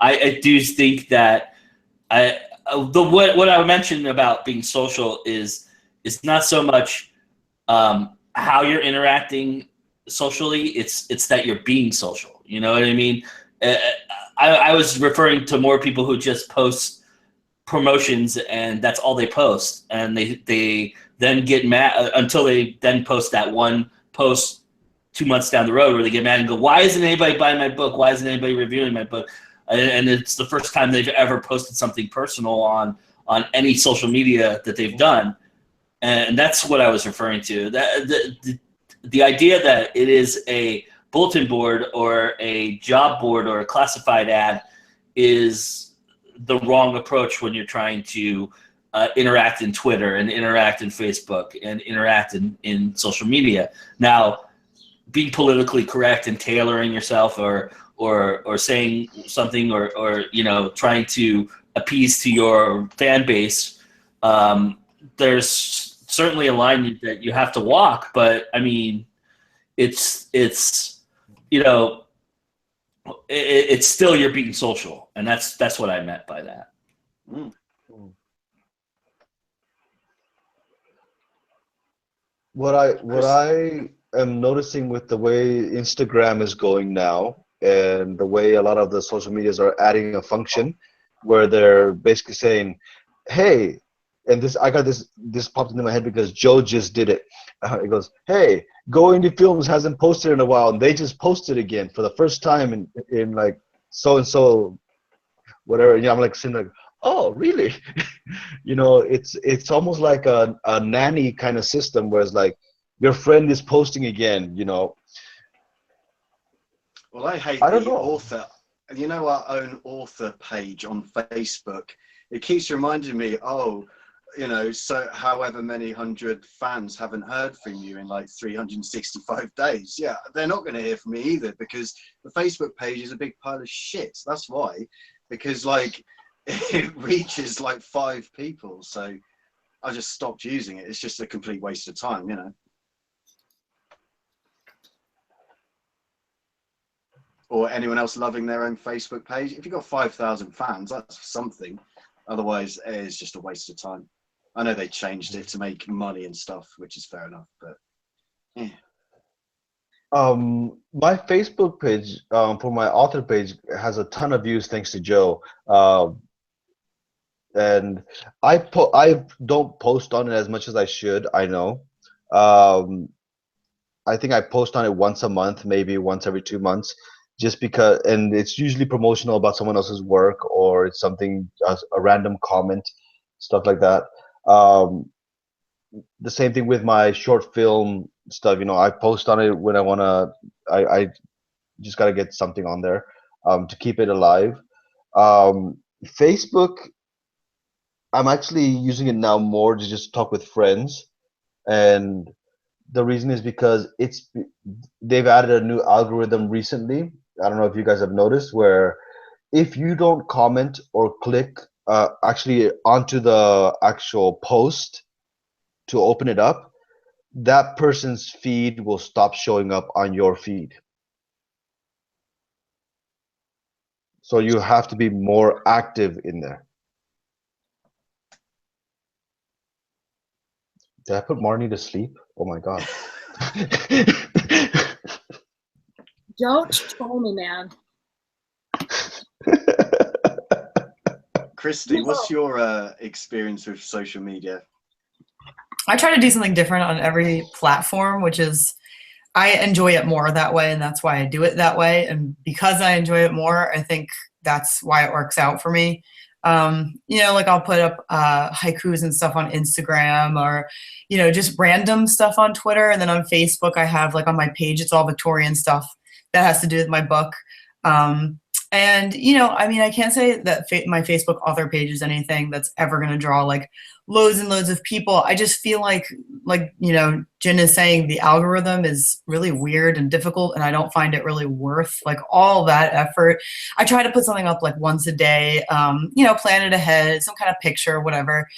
I do think that what I mentioned about being social is not so much how you're interacting socially. It's that you're being social. You know what I mean? I was referring to more people who just post promotions and that's all they post, and they then get mad until they then post that one post 2 months down the road where they get mad and go, why isn't anybody buying my book? Why isn't anybody reviewing my book? And it's the first time they've ever posted something personal on any social media that they've done. And that's what I was referring to. That the idea that it is a bulletin board or a job board or a classified ad is the wrong approach when you're trying to interact in Twitter and interact in Facebook and interact in social media. Now, being politically correct and tailoring yourself or saying something or trying to appease to your fan base, there's certainly a line that you have to walk, but I mean, it's still you're being social, and that's what I meant by that. Mm. What I am noticing with the way Instagram is going now, and the way a lot of the social medias are adding a function where they're basically saying, "Hey," and I got this popped into my head because Joe just did it. It goes, "Hey, Go Indie Films hasn't posted in a while, and they just posted again for the first time in like so and so, whatever." I'm like sitting like, "Oh, really?" It's almost like a nanny kind of system where it's like your friend is posting again. Well, I hate I don't the know. author. Our own author page on Facebook. It keeps reminding me, so however many hundred fans haven't heard from you in like 365 days. Yeah, they're not going to hear from me either because the Facebook page is a big pile of shit. That's why, because like it reaches like 5 people. So I just stopped using it. It's just a complete waste of time, Or anyone else loving their own Facebook page. If you've got 5,000 fans, that's something. Otherwise, it's just a waste of time. I know they changed it to make money and stuff, which is fair enough, but yeah. My Facebook page for my author page has a ton of views thanks to Joe. And I don't post on it as much as I should, I know. I think I post on it once a month, maybe once every 2 months, just because, and it's usually promotional about someone else's work or it's something, a random comment, stuff like that. The same thing with my short film stuff. I post on it when I want to. I just got to get something on there to keep it alive. Facebook, I'm actually using it now more to just talk with friends, and the reason is because they've added a new algorithm recently. I don't know if you guys have noticed, where if you don't comment or click actually onto the actual post to open it up, that person's feed will stop showing up on your feed. So you have to be more active in there. Did I put Marnie to sleep? Oh my god. Don't troll me, man. Christy, what's your experience with social media? I try to do something different on every platform, which is I enjoy it more that way, and that's why I do it that way. And because I enjoy it more, I think that's why it works out for me. Like I'll put up haikus and stuff on Instagram, or just random stuff on Twitter. And then on Facebook, I have like on my page, it's all Victorian stuff that has to do with my book. I can't say that my Facebook author page is anything that's ever going to draw like loads and loads of people. I just feel like Jen is saying, the algorithm is really weird and difficult, and I don't find it really worth like all that effort. I try to put something up like once a day, plan it ahead, some kind of picture, whatever.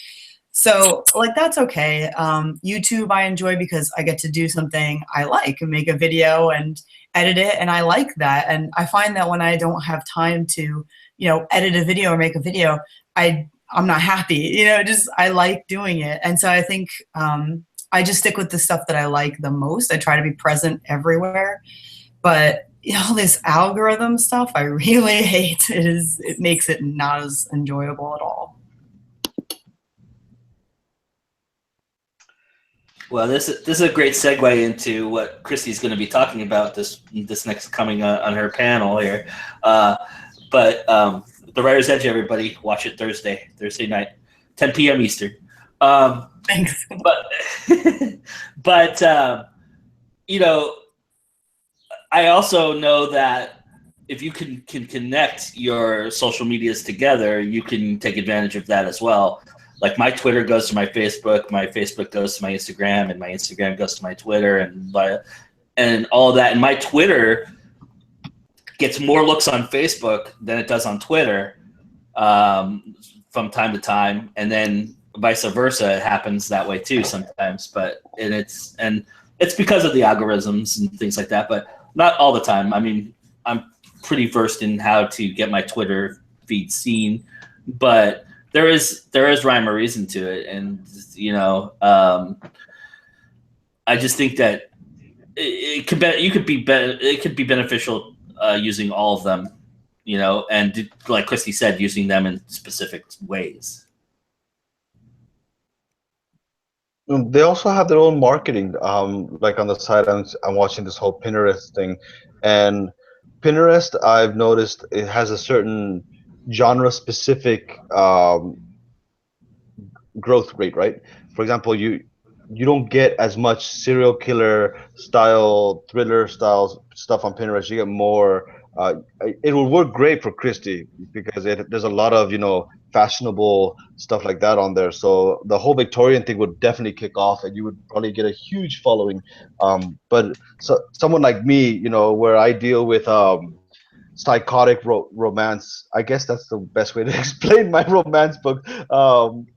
So like that's okay. YouTube I enjoy because I get to do something I like and make a video and edit it, and I like that. And I find that when I don't have time to, edit a video or make a video, I'm not happy. I like doing it. And so I think I just stick with the stuff that I like the most. I try to be present everywhere. But this algorithm stuff I really hate. It makes it not as enjoyable at all. Well, this is a great segue into what Christy's going to be talking about this next coming on her panel here. But The Writer's Edge, everybody, watch it Thursday night, 10 p.m. Eastern. Thanks. But but you know, I also know that if you can connect your social medias together, you can take advantage of that as well. Like my Twitter goes to my Facebook goes to my Instagram, and my Instagram goes to my Twitter, and all of that. And my Twitter gets more looks on Facebook than it does on Twitter from time to time, and then vice versa. It happens that way too sometimes. But it's because of the algorithms and things like that, but not all the time. I mean, I'm pretty versed in how to get my Twitter feed seen, but there is rhyme or reason to it, and you know, I just think that it could be beneficial using all of them, you know, and like Christy said, using them in specific ways. They also have their own marketing. Like on the side, I'm watching this whole Pinterest thing, and Pinterest, I've noticed it has a certain genre-specific growth rate, right? For example, you don't get as much serial killer style, thriller style stuff on Pinterest. You get more. It will work great for Christie because there's a lot of, you know, fashionable stuff like that on there. So the whole Victorian thing would definitely kick off, and you would probably get a huge following. But someone like me, you know, where I deal with psychotic romance. I guess that's the best way to explain my romance book.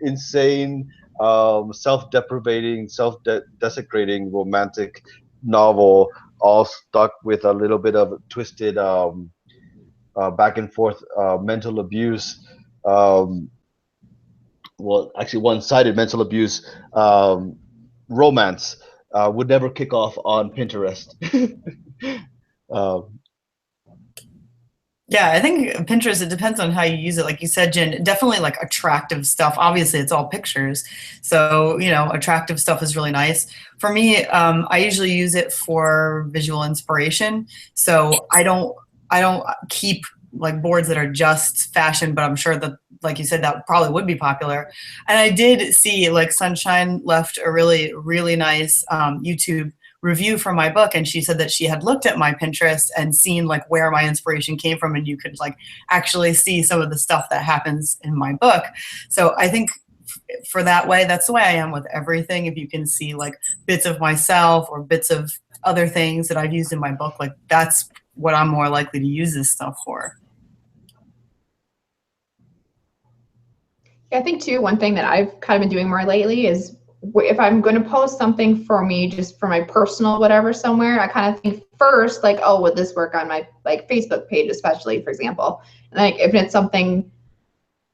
Insane, self-deprecating, self-desecrating romantic novel, all stuck with a little bit of twisted back and forth mental abuse. Well, actually, one-sided mental abuse romance would never kick off on Pinterest. um, Yeah, I think Pinterest, it depends on how you use it. Like you said, Jen, definitely like attractive stuff. Obviously, it's all pictures. So, you know, attractive stuff is really nice. For me, I usually use it for visual inspiration. So I don't keep like boards that are just fashion, but I'm sure that, like you said, that probably would be popular. And I did see like Sunshine left a really, really nice YouTube review for my book, and she said that she had looked at my Pinterest and seen like where my inspiration came from, and you could like actually see some of the stuff that happens in my book. So I think for that way, that's the way I am with everything. If you can see like bits of myself or bits of other things that I've used in my book, like that's what I'm more likely to use this stuff for. I think too, one thing that I've kind of been doing more lately is if I'm going to post something for me, just for my personal whatever somewhere, I kind of think first, like, oh, would this work on my like Facebook page, especially, for example, and like if it's something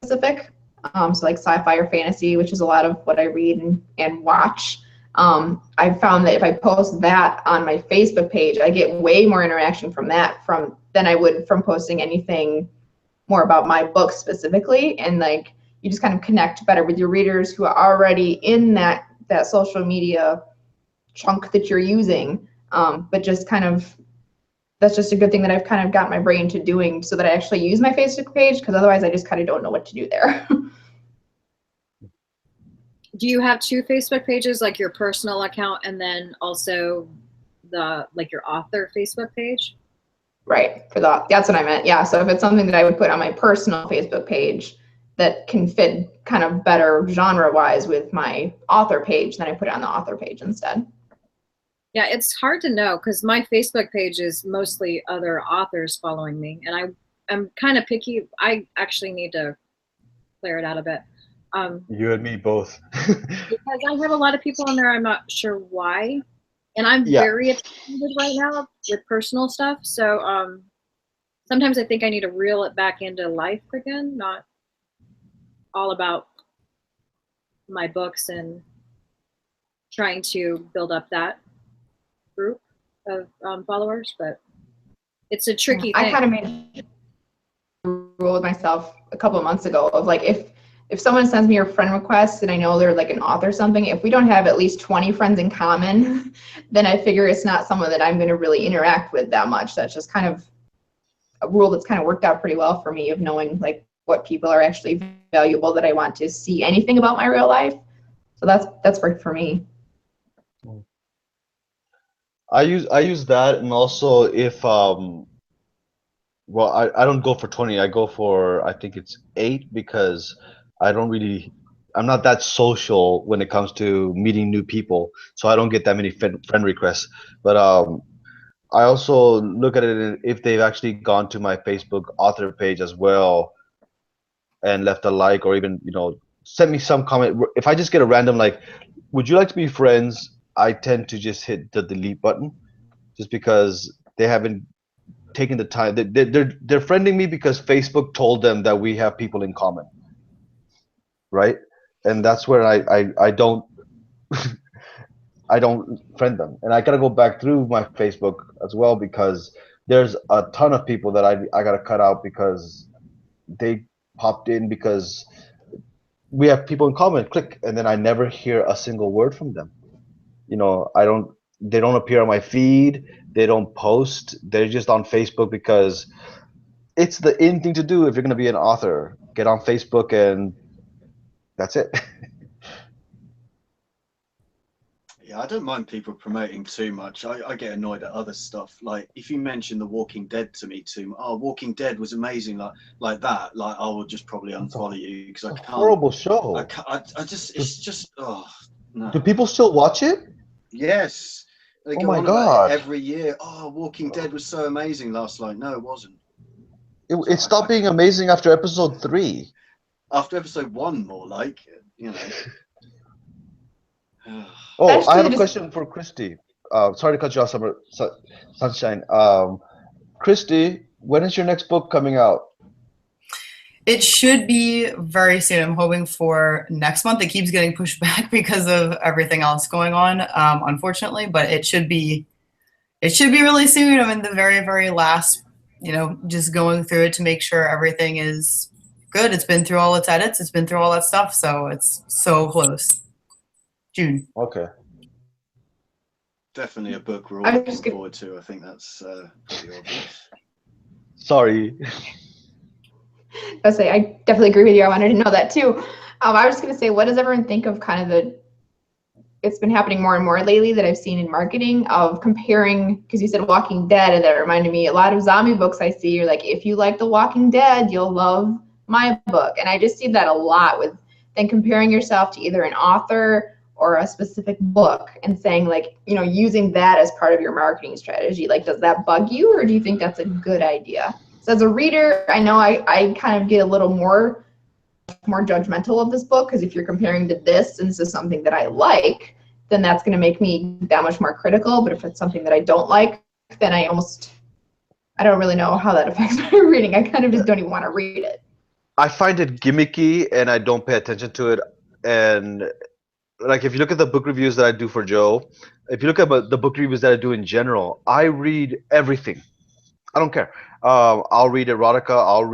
specific, so like sci-fi or fantasy, which is a lot of what I read and watch. I found that if I post that on my Facebook page, I get way more interaction from that than I would from posting anything more about my book specifically, and like you just kind of connect better with your readers who are already in that social media chunk that you're using. But just kind of, that's just a good thing that I've kind of got my brain to doing so that I actually use my Facebook page, because otherwise I just kind of don't know what to do there. Do you have two Facebook pages, like your personal account and then also your author Facebook page? Right, that's what I meant. Yeah, so if it's something that I would put on my personal Facebook page that can fit kind of better genre-wise with my author page, then I put it on the author page instead. Yeah, it's hard to know because my Facebook page is mostly other authors following me, and I'm kind of picky. I actually need to clear it out a bit. You and me both. Because I have a lot of people on there, I'm not sure why. And I'm very offended right now with personal stuff. So sometimes I think I need to reel it back into life again, not all about my books and trying to build up that group of followers. But it's a tricky thing. I kind of made a rule with myself a couple of months ago of like, if someone sends me a friend request and I know they're like an author or something, if we don't have at least 20 friends in common, then I figure it's not someone that I'm going to really interact with that much. That's just kind of a rule that's kind of worked out pretty well for me, of knowing like what people are actually valuable that I want to see anything about my real life. So that's worked for me. I use that, and also if well, I don't go for 20. I go for, I think it's 8, because I don't really, I'm not that social when it comes to meeting new people, so I don't get that many friend requests. But I also look at it if they've actually gone to my Facebook author page as well and left a like, or even, send me some comment. If I just get a random like, would you like to be friends? I tend to just hit the delete button, just because they haven't taking the time. They're friending me because Facebook told them that we have people in common, right? And that's where I don't I don't friend them, and I gotta go back through my Facebook as well, because there's a ton of people that I gotta cut out because they popped in because we have people in common. Click, and then I never hear a single word from them. I don't. They don't appear on my feed. They don't post. They're just on Facebook because it's the in thing to do if you're going to be an author. Get on Facebook, and that's it. Yeah, I don't mind people promoting too much. I get annoyed at other stuff. Like if you mention The Walking Dead to me too much, oh, Walking Dead was amazing, like that. Like I will just probably unfollow you because I It's a can't. horrible show. I just, it's just, oh no. Do people still watch it? Yes, they Oh go my on about it God. every year. Oh, Walking Dead was so amazing last night. No, it wasn't. So It stopped being amazing after episode 3. after episode 1, more like, you know. Oh, I have a Just question for Christy. Sorry to cut you off, Sunshine. Christy, when is your next book coming out? It should be very soon. I'm hoping for next month. It keeps getting pushed back because of everything else going on, unfortunately. But it should be really soon. I'm in the very, very last, just going through it to make sure everything is good. It's been through all its edits. It's been through all that stuff. So it's so close. June. Okay. Definitely a book we're all looking forward to. I think that's pretty obvious. Sorry. I definitely agree with you. I wanted to know that too. I was just going to say, what does everyone think of kind of it's been happening more and more lately that I've seen in marketing of comparing, because you said Walking Dead, and that reminded me, a lot of zombie books I see are like, if you like The Walking Dead, you'll love my book. And I just see that a lot with then comparing yourself to either an author or a specific book and saying like, using that as part of your marketing strategy. Like, does that bug you, or do you think that's a good idea? So as a reader, I know I kind of get a little more judgmental of this book, because if you're comparing to this and this is something that I like, then that's going to make me that much more critical. But if it's something that I don't like, then I don't really know how that affects my reading. I kind of just don't even want to read it. I find it gimmicky, and I don't pay attention to it. And like, if you look at the book reviews that I do for Joe, if you look at the book reviews that I do in general, I read everything. I don't care. I'll read erotica. I'll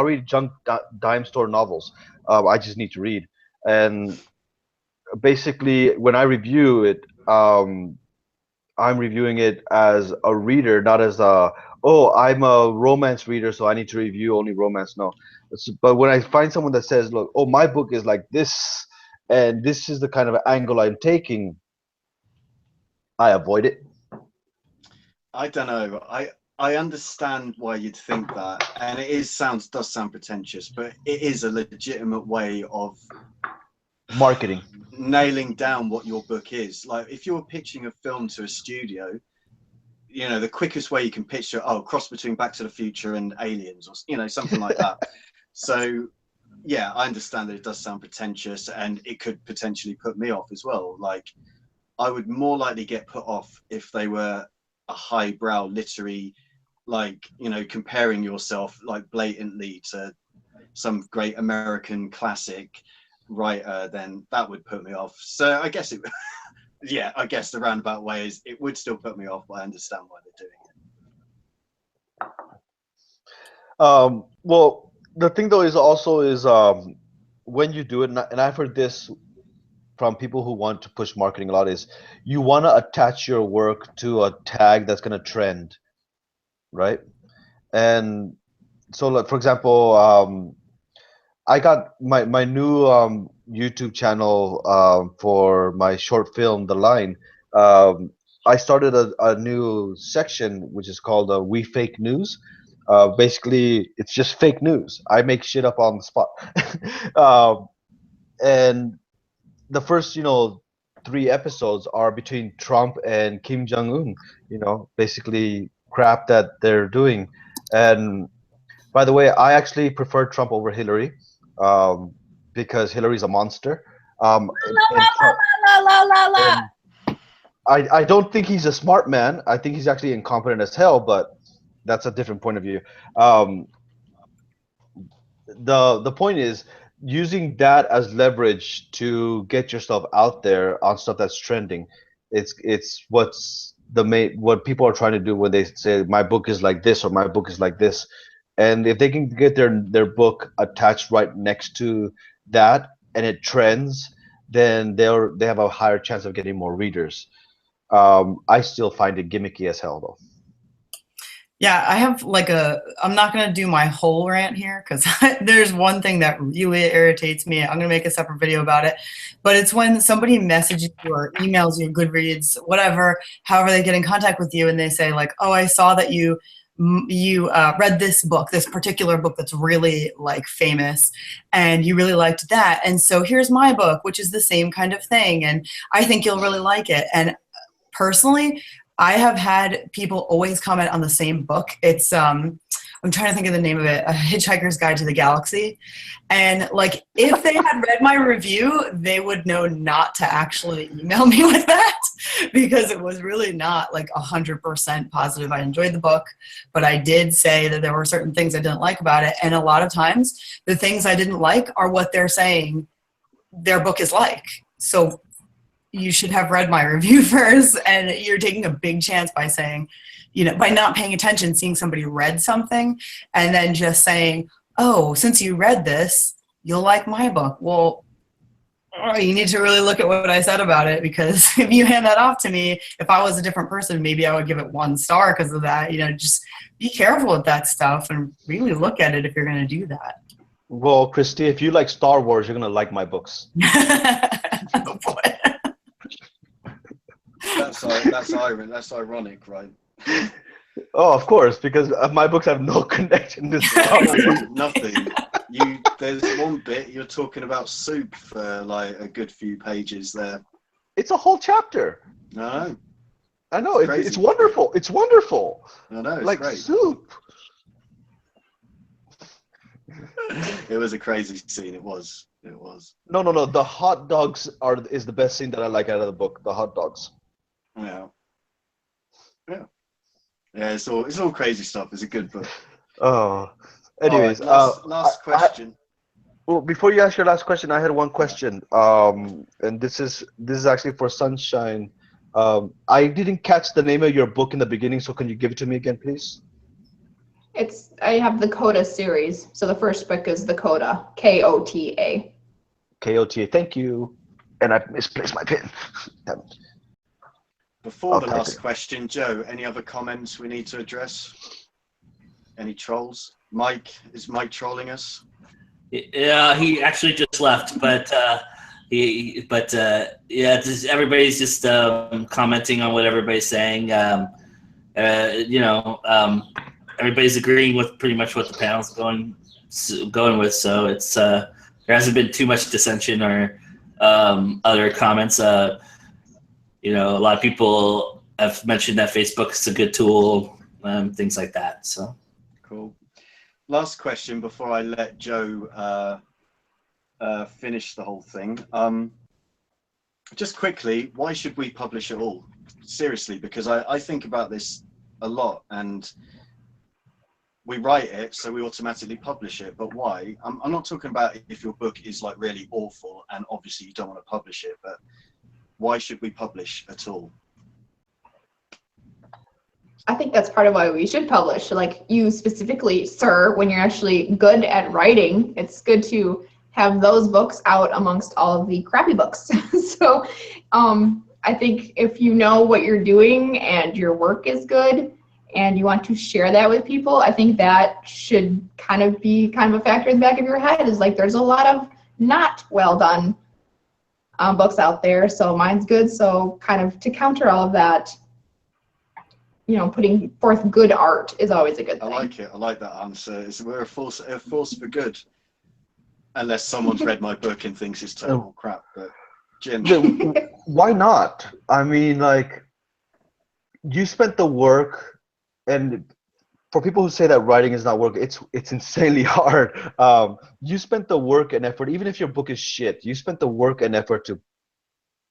read junk dime store novels. I just need to read. And basically, when I review it, I'm reviewing it as a reader, not as I'm a romance reader, so I need to review only romance. No. But when I find someone that says, look, oh, my book is like this, and this is the kind of angle I'm taking, I avoid it. I don't know. I understand why you'd think that, and it does sound pretentious, but it is a legitimate way of Marketing. nailing down what your book is. Like if you're pitching a film to a studio, the quickest way you can pitch it, cross between Back to the Future and Aliens, or something like that. So yeah, I understand that it does sound pretentious, and it could potentially put me off as well. Like I would more likely get put off if they were a highbrow literary, like, comparing yourself like blatantly to some great American classic writer, then that would put me off. So I guess I guess the roundabout way is it would still put me off, but I understand why they're doing it. Well, the thing though is when you do it, and I've heard this from people who want to push marketing a lot, is you want to attach your work to a tag that's going to trend, right? And so, like, for example, I got my new YouTube channel for my short film, The Line. I started a new section which is called We Fake News. Basically, it's just fake news. I make shit up on the spot. um, and the first, 3 episodes are between Trump and Kim Jong Un. Basically crap that they're doing. And by the way, I actually prefer Trump over Hillary, um, because Hillary's a monster. And Trump, La la la la. and I don't think he's a smart man. I think he's actually incompetent as hell, but that's a different point of view. Um, the point is using that as leverage to get yourself out there on stuff that's trending. It's what people are trying to do when they say my book is like this or my book is like this. And if they can get their book attached right next to that and it trends, then they have a higher chance of getting more readers. I still find it gimmicky as hell though. Yeah, I have I'm not going to do my whole rant here because there's one thing that really irritates me. I'm going to make a separate video about it. But it's when somebody messages you or emails you, Goodreads, whatever, however they get in contact with you and they say like, oh, I saw that you read this book, this particular book that's really like famous and you really liked that. And so here's my book, which is the same kind of thing. And I think you'll really like it. And personally, I have had people always comment on the same book. It's I'm trying to think of the name of it, A Hitchhiker's Guide to the Galaxy. And like, if they had read my review, they would know not to actually email me with that because it was really not like 100% positive. I enjoyed the book, but I did say that there were certain things I didn't like about it. And a lot of times the things I didn't like are what they're saying their book is like. So you should have read my review first, and you're taking a big chance by saying, by not paying attention, seeing somebody read something and then just saying, oh, since you read this, you'll like my book. Well, you need to really look at what I said about it, because if you hand that off to me, if I was a different person, maybe I would give it 1 star because of that. Just be careful with that stuff and really look at it if you're going to do that. Well, Christy, if you like Star Wars, you're going to like my books. Oh, boy. That's ironic, right? Oh, of course, because my books have no connection to Star Wars. Nothing. There's one bit you're talking about soup for like a good few pages there. It's a whole chapter. I know. It's wonderful. It's wonderful. I know. It's like great. Soup. It was a crazy scene. It was. No. The hot dogs is the best scene that I like out of the book. The hot dogs. Yeah. It's all crazy stuff. It's a good book. Oh. Anyways, right, last question. Well, before you ask your last question, I had one question. And this is actually for Sunshine. I didn't catch the name of your book in the beginning, so can you give it to me again, please? I have the Coda series. So the first book is the Coda, Kota. Kota. Thank you. And I misplaced my pen. Damn it. Before the last question, Joe, any other comments we need to address? Any trolls? Is Mike trolling us? Yeah, he actually just left, but everybody's just commenting on what everybody's saying. Everybody's agreeing with pretty much what the panel's going with. So it's there hasn't been too much dissension or other comments. A lot of people have mentioned that Facebook is a good tool, things like that. So cool. Last question before I let Joe finish the whole thing. Just quickly, why should we publish at all? Seriously, because I think about this a lot, and we write it, so we automatically publish it. But why? I'm not talking about if your book is like really awful and obviously you don't want to publish it, but why should we publish at all? I think that's part of why we should publish. Like you specifically, sir, when you're actually good at writing, it's good to have those books out amongst all of the crappy books. So I think if you know what you're doing and your work is good and you want to share that with people, I think that should kind of be kind of a factor in the back of your head, is like there's a lot of not well done books out there. So mine's good. So kind of to counter all of that, you know, putting forth good art is always a good thing. I like it. I like that answer. We're a force for good. Unless someone's read my book and thinks it's total crap. But Jim. Why not? I mean, like, you spent the work, and for people who say that writing is not work, it's insanely hard. You spent the work and effort, even if your book is shit, you spent the work and effort to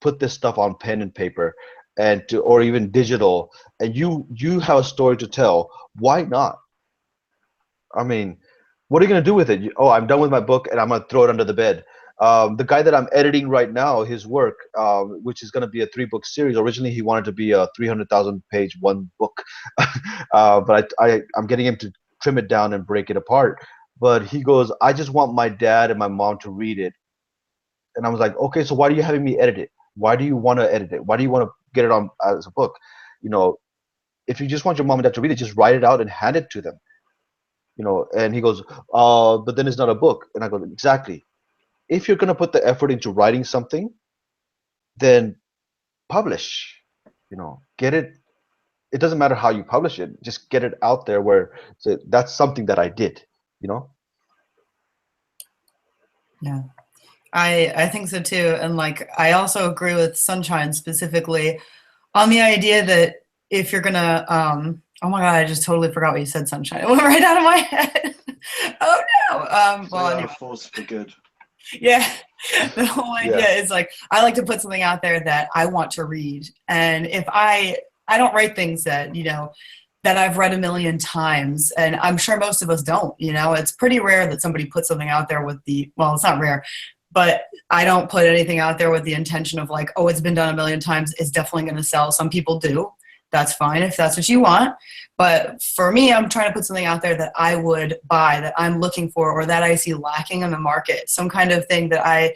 put this stuff on pen and paper and to, or even digital, and you have a story to tell. Why not? I mean, what are you gonna do with it? Oh, I'm done with my book and I'm gonna throw it under the bed. The guy that I'm editing right now, his work, which is gonna be a 3-book series. Originally, he wanted to be a 300,000-page one book, but I'm getting him to trim it down and break it apart. But he goes, I just want my dad and my mom to read it. And I was like, okay, so why are you having me edit it? Why do you want to edit it? Why do you want to get it on as a book? You know, if you just want your mom and dad to read it, just write it out and hand it to them. You know, and he goes, but then it's not a book. And I go, exactly. If you're gonna put the effort into writing something, then publish. You know, get it. It doesn't matter how you publish it. Just get it out there where that's something that I did. You know. Yeah. I think so too. And like, I also agree with Sunshine specifically on the idea that if you're gonna, oh my God, I just totally forgot what you said, Sunshine. It went right out of my head. Oh no. Well, anyway. Force for good. Yeah. The whole idea is like, I like to put something out there that I want to read. And if I don't write things that, you know, that I've read a million times, and I'm sure most of us don't, you know, it's pretty rare that somebody puts something out there with well, it's not rare, but I don't put anything out there with the intention of like, oh, it's been done a million times, it's definitely going to sell. Some people do. That's fine if that's what you want. But for me, I'm trying to put something out there that I would buy, that I'm looking for, or that I see lacking in the market, some kind of thing that I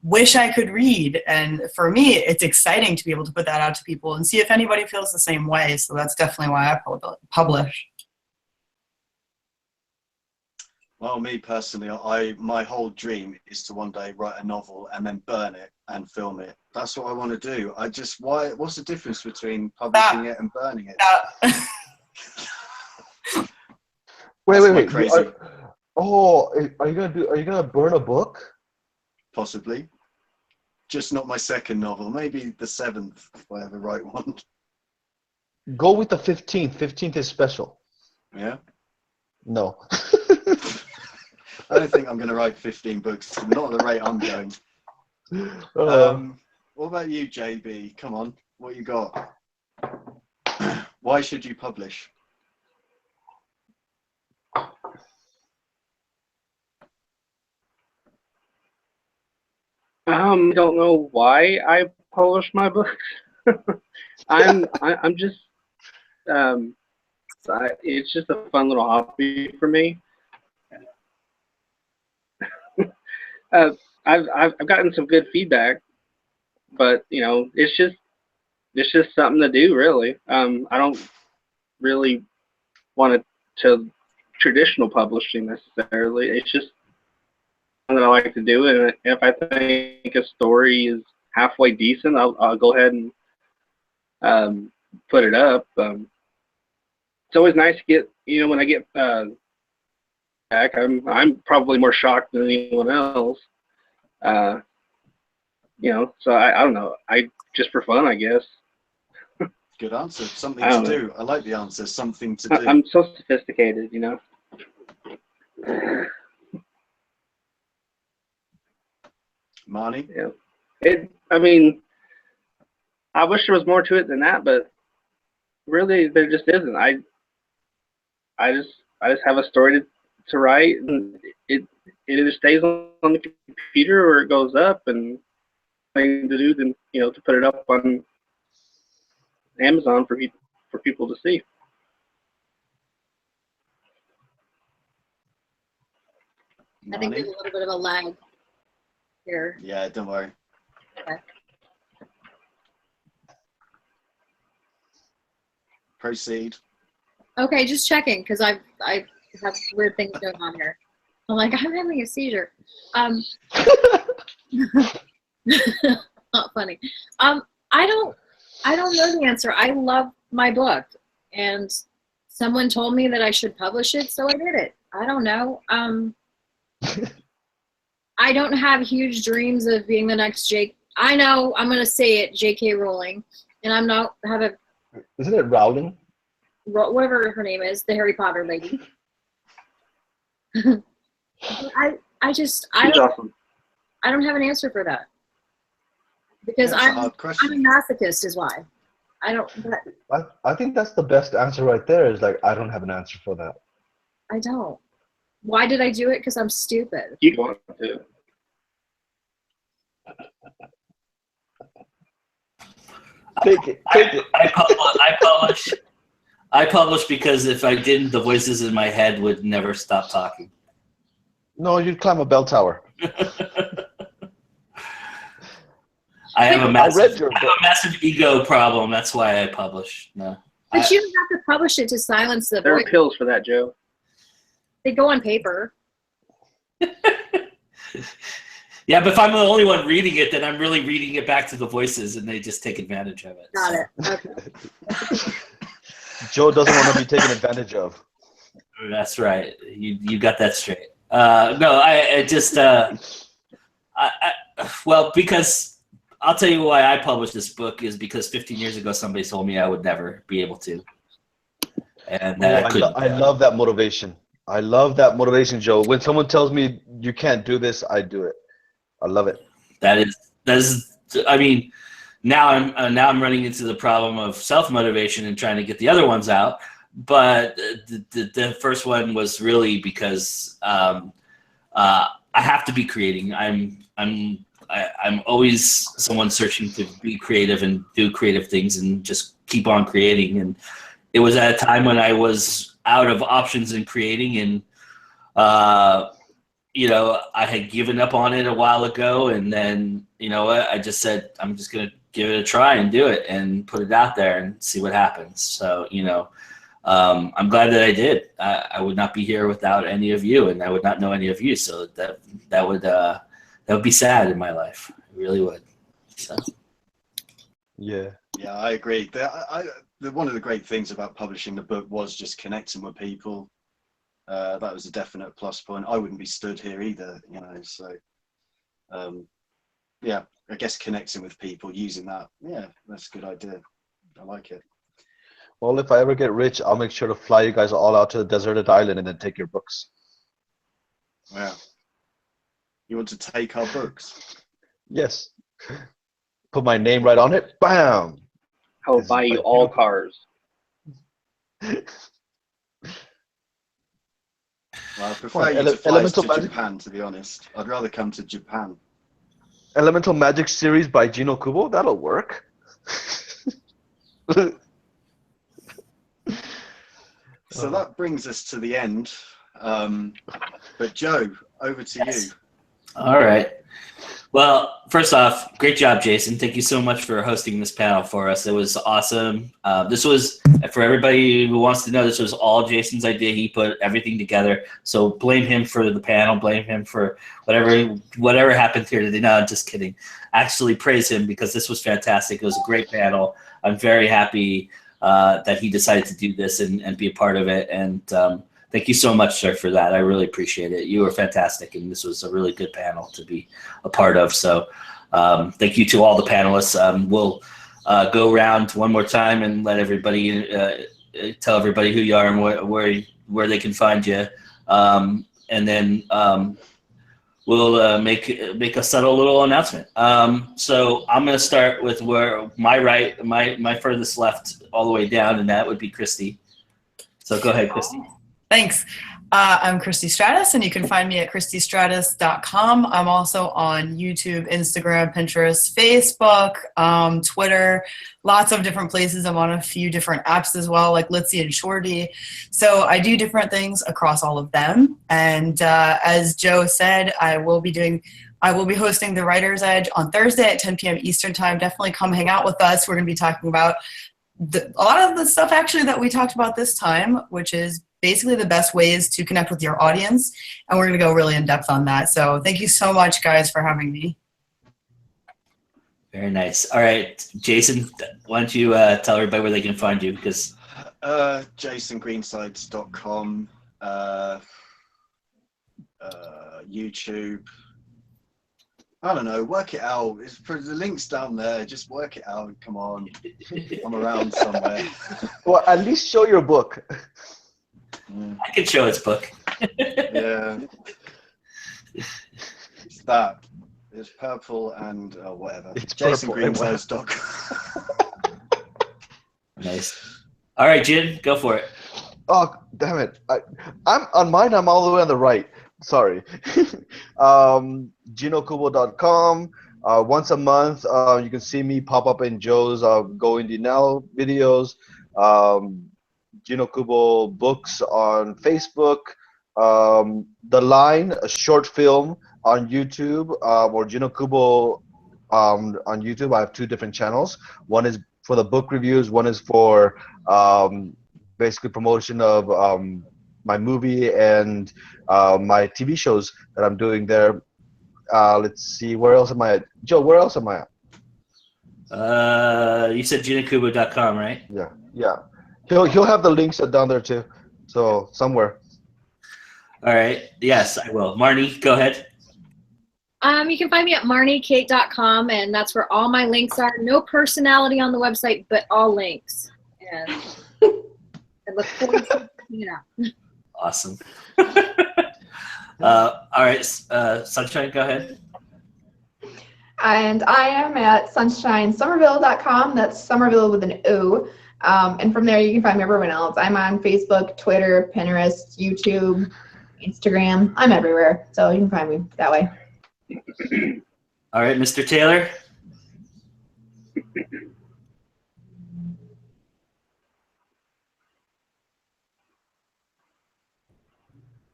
wish I could read. And for me, it's exciting to be able to put that out to people and see if anybody feels the same way. So that's definitely why I publish. Well, me personally, my whole dream is to one day write a novel and then burn it and film it. That's what I want to do. What's the difference between publishing it and burning it? Wait. Crazy. Are you gonna burn a book? Possibly. Just not my second novel. Maybe the 7th, if I ever write one. Go with the 15th. 15th is special. Yeah? No. I don't think I'm going to write 15 books. Not at the rate I'm going. What about you, JB? Come on. What you got? Why should you publish? Don't know why I publish my books. I'm just it's just a fun little hobby for me. I've gotten some good feedback, but you know, it's just something to do, really. I don't really want to traditional publishing necessarily. It's just something I like to do, and if I think a story is halfway decent, I'll go ahead and put it up. It's always nice to get, you know, when I get back, I'm probably more shocked than anyone else. You know, so I don't know. I just for fun, I guess. Good answer. Something to do. I like the answer. Something to do. I'm so sophisticated, you know. Marnie? Yeah. I mean, I wish there was more to it than that, but really there just isn't. I just have a story to write, and it either stays on the computer or it goes up, and thing to do than, you know, to put it up on Amazon for people to see. I think there's a little bit of a lag here. Yeah, don't worry. Okay. Proceed. Okay, just checking because I have weird things going on here. I'm like, I'm having a seizure. Not funny. I don't know the answer. I love my book, and someone told me that I should publish it, so I did it. I don't know. I don't have huge dreams of being the next I know I'm gonna say it, J.K. Rowling, and I'm not have a. Isn't it Rowling? Whatever her name is, the Harry Potter lady. I don't have an answer for that because That's a I'm hard a question. masochist is why. I don't. I think that's the best answer right there. Is like I don't have an answer for that. I don't. Why did I do it? Because I'm stupid. You want to. Take it. I publish because if I didn't, the voices in my head would never stop talking. No, you'd climb a bell tower. I have a read your book. massive ego problem. That's why I publish. No. But you don't have to publish it to silence the There are voice. pills for that, Joe. They go on paper. Yeah, but if I'm the only one reading it, then I'm really reading it back to the voices, and they just take advantage of it. Got it. Okay. Joe doesn't want to be taken advantage of. That's right. You got that straight. No, I just well, because I'll tell you why I published this book is because 15 years ago somebody told me I would never be able to, and that I couldn't. I love that motivation. I love that motivation, Joe. When someone tells me you can't do this, I do it. I love it. That is. I mean, now I'm running into the problem of self-motivation and trying to get the other ones out. But the first one was really because I have to be creating. I'm always someone searching to be creative and do creative things and just keep on creating. And it was at a time when I was out of options in creating, and you know, I had given up on it a while ago, and then, you know what, I just said, I'm just going to give it a try and do it and put it out there and see what happens. So, you know, I'm glad that I did. I would not be here without any of you, and I would not know any of you. So that would be sad in my life. It really would. So. Yeah. Yeah, I agree. One of the great things about publishing the book was just connecting with people. That was a definite plus point. I wouldn't be stood here either, you know. So, yeah, I guess connecting with people, using that, yeah, that's a good idea. I like it. Well, if I ever get rich, I'll make sure to fly you guys all out to a deserted island and then take your books. Wow. You want to take our books? Yes. Put my name right on it. Bam. I'll buy you all cars. Well, I prefer you to fly us to Japan, to be honest. I'd rather come to Japan. Elemental Magic series by Gino Kubo. That'll work. So that brings us to the end. But Joe, over to you. All right. Well, first off, great job, Jason. Thank you so much for hosting this panel for us. It was awesome. This was, for everybody who wants to know, this was all Jason's idea. He put everything together. So blame him for the panel. Blame him for whatever happened here today. No, I'm just kidding. Actually, praise him because this was fantastic. It was a great panel. I'm very happy that he decided to do this and be a part of it. And thank you so much, sir, for that. I really appreciate it. You were fantastic, and this was a really good panel to be a part of. So thank you to all the panelists. We'll go around one more time and let everybody tell everybody who you are and where they can find you. And then we'll make a subtle little announcement. So I'm going to start with where my furthest left all the way down, and that would be Christy. So go ahead, Christy. Thanks. I'm Christy Stratus, and you can find me at christystratus.com. I'm also on YouTube, Instagram, Pinterest, Facebook, Twitter, lots of different places. I'm on a few different apps as well, like Litzy and Shorty. So I do different things across all of them. And as Joe said, I will be hosting the Writer's Edge on Thursday at 10 p.m. Eastern Time. Definitely come hang out with us. We're going to be talking about a lot of the stuff actually that we talked about this time, which is basically the best ways to connect with your audience. And we're going to go really in depth on that. So thank you so much, guys, for having me. Very nice. All right, Jason, why don't you tell everybody where they can find you? Because JasonGreensides.com, YouTube. I don't know, work it out. It's for the links down there. Just work it out. Come on, I'm around somewhere. Well, at least show your book. I can show his book. Yeah, it's that. It's purple and whatever. It's purple. JasonGreensides.com. Nice. All right, Jin, go for it. Oh, damn it. I'm on mine. I'm all the way on the right. Sorry. GinoKubo.com. Once a month, you can see me pop up in Joe's Go Indie Now videos. Gino Kubo books on Facebook. The Line, a short film on YouTube, or Gino Kubo on YouTube. I have 2 different channels. One is for the book reviews. One is for basically promotion of my movie and my TV shows that I'm doing there. Let's see, where else am I at? Joe, where else am I at? You said GinoKubo.com, right? Yeah. He'll have the links down there too. So somewhere. All right. Yes, I will. Marnie, go ahead. You can find me at marniekate.com, and that's where all my links are. No personality on the website, but all links. And I look forward to Awesome. All right, Sunshine, go ahead. And I am at sunshinesomerville.com. That's Somerville with an O. And from there, you can find me everyone else. I'm on Facebook, Twitter, Pinterest, YouTube, Instagram. I'm everywhere, so you can find me that way. All right, Mr. Taylor.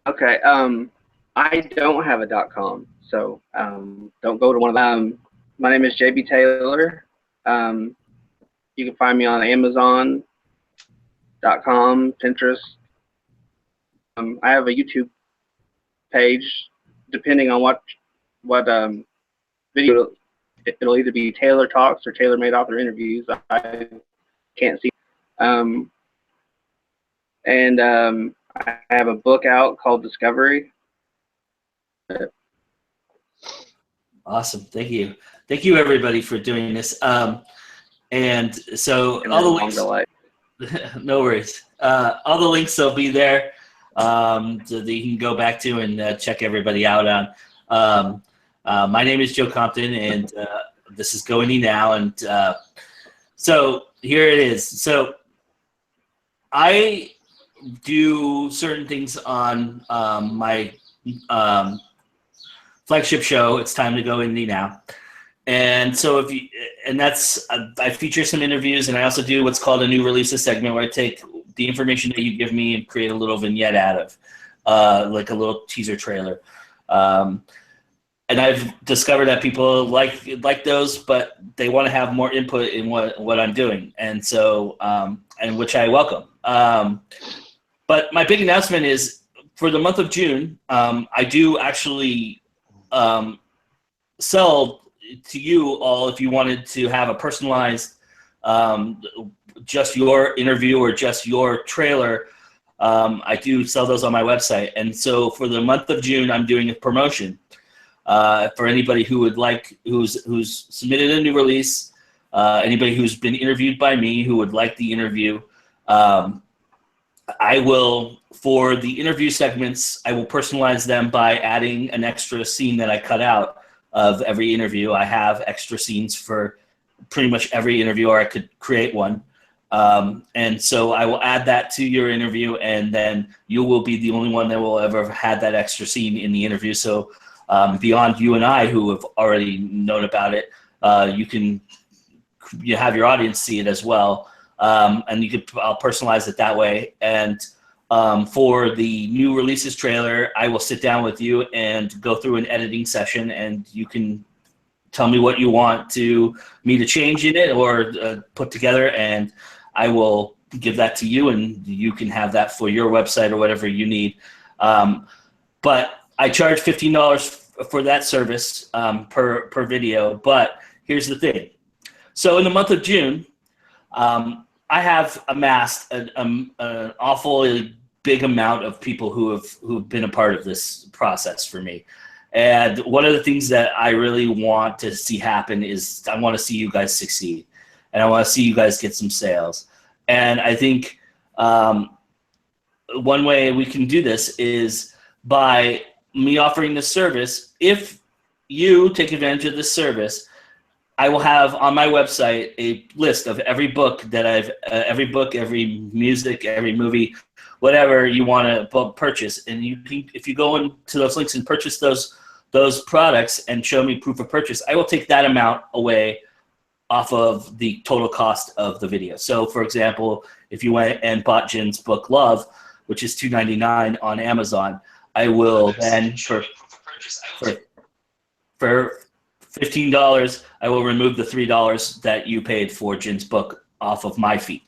Okay. I don't have a .com, so don't go to one of them. My name is JB Taylor. You can find me on Amazon.com, Pinterest. I have a YouTube page. Depending on what video, it'll either be Taylor Talks or Taylor Made Author Interviews. I can't see. I have a book out called Discovery. Awesome. Thank you. Thank you, everybody, for doing this. And so all the links, no worries. All the links will be there so that you can go back to and check everybody out on. My name is Joe Compton, and this is Go Indie Now. And so here it is. So I do certain things on my flagship show. It's time to Go Indie Now. And so I feature some interviews, and I also do what's called a new releases segment, where I take the information that you give me and create a little vignette out of, like a little teaser trailer. And I've discovered that people like those, but they want to have more input in what I'm doing, and so and which I welcome. But my big announcement is for the month of June, I do actually sell to you all, if you wanted to have a personalized just your interview or just your trailer, I do sell those on my website. And so for the month of June, I'm doing a promotion for anybody who would like, who's submitted a new release, anybody who's been interviewed by me who would like the interview. I will, for the interview segments, I will personalize them by adding an extra scene that I cut out of every interview. I have extra scenes for pretty much every interview, or I could create one. And so I will add that to your interview, and then you will be the only one that will ever have had that extra scene in the interview. So beyond you and I, who have already known about it, you have your audience see it as well. And I'll personalize it that way. And for the new releases trailer, I will sit down with you and go through an editing session, and you can tell me what you want me to change in it or put together, and I will give that to you, and you can have that for your website or whatever you need. But I charge $15 for that service per video. But here's the thing. So in the month of June, I have amassed an awfully big amount of people who've been a part of this process for me. And one of the things that I really want to see happen is I want to see you guys succeed, and I want to see you guys get some sales. And I think one way we can do this is by me offering this service. If you take advantage of this service, I will have on my website a list of every book that every book, every music, every movie, whatever you want to purchase. And you can, if you go into those links and purchase those products and show me proof of purchase, I will take that amount away off of the total cost of the video. So for example, if you went and bought Jin's book Love, which is $2.99 on Amazon, I will then for $15, I will remove the $3 that you paid for Jin's book off of my fee.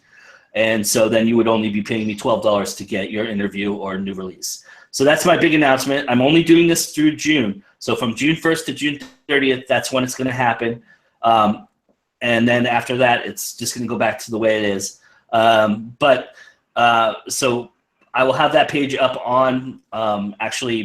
And so then you would only be paying me $12 to get your interview or new release. So that's my big announcement. I'm only doing this through June. So from June 1st to June 30th, that's when it's going to happen. And then after that, it's just going to go back to the way it is. So I will have that page up on actually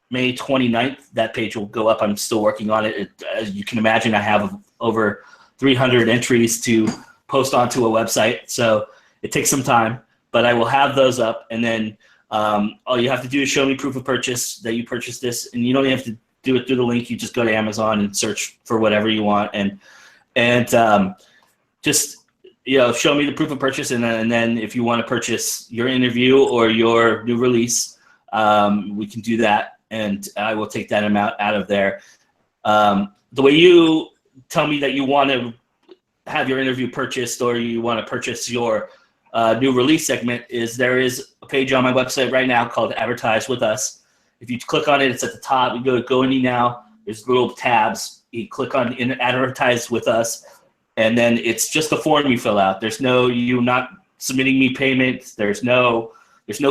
May 29th. That page will go up. I'm still working on it. As you can imagine, I have over 300 entries to post onto a website. So it takes some time, but I will have those up. And then all you have to do is show me proof of purchase that you purchased this. And you don't have to do it through the link. You just go to Amazon and search for whatever you want. And just, show me the proof of purchase. And then if you want to purchase your interview or your new release, we can do that. And I will take that amount out of there. The way you tell me that you want to have your interview purchased or you want to purchase your new release segment is there is a page on my website right now called Advertise With Us. If you click on it, it's at the top. You go to GoIndieNow. There's little tabs. You click on Advertise With Us, and then it's just a form you fill out. There's no, you're not submitting me payment. There's no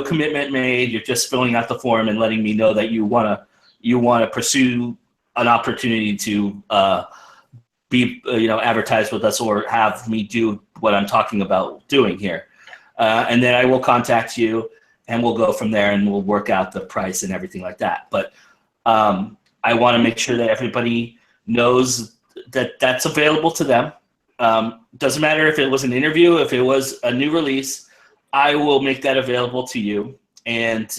commitment made. You're just filling out the form and letting me know that you wanna pursue an opportunity to be advertised with us or have me do what I'm talking about doing here. And then I will contact you and we'll go from there and we'll work out the price and everything like that. But I want to make sure that everybody knows that that's available to them. Doesn't matter if it was an interview, if it was a new release, I will make that available to you. And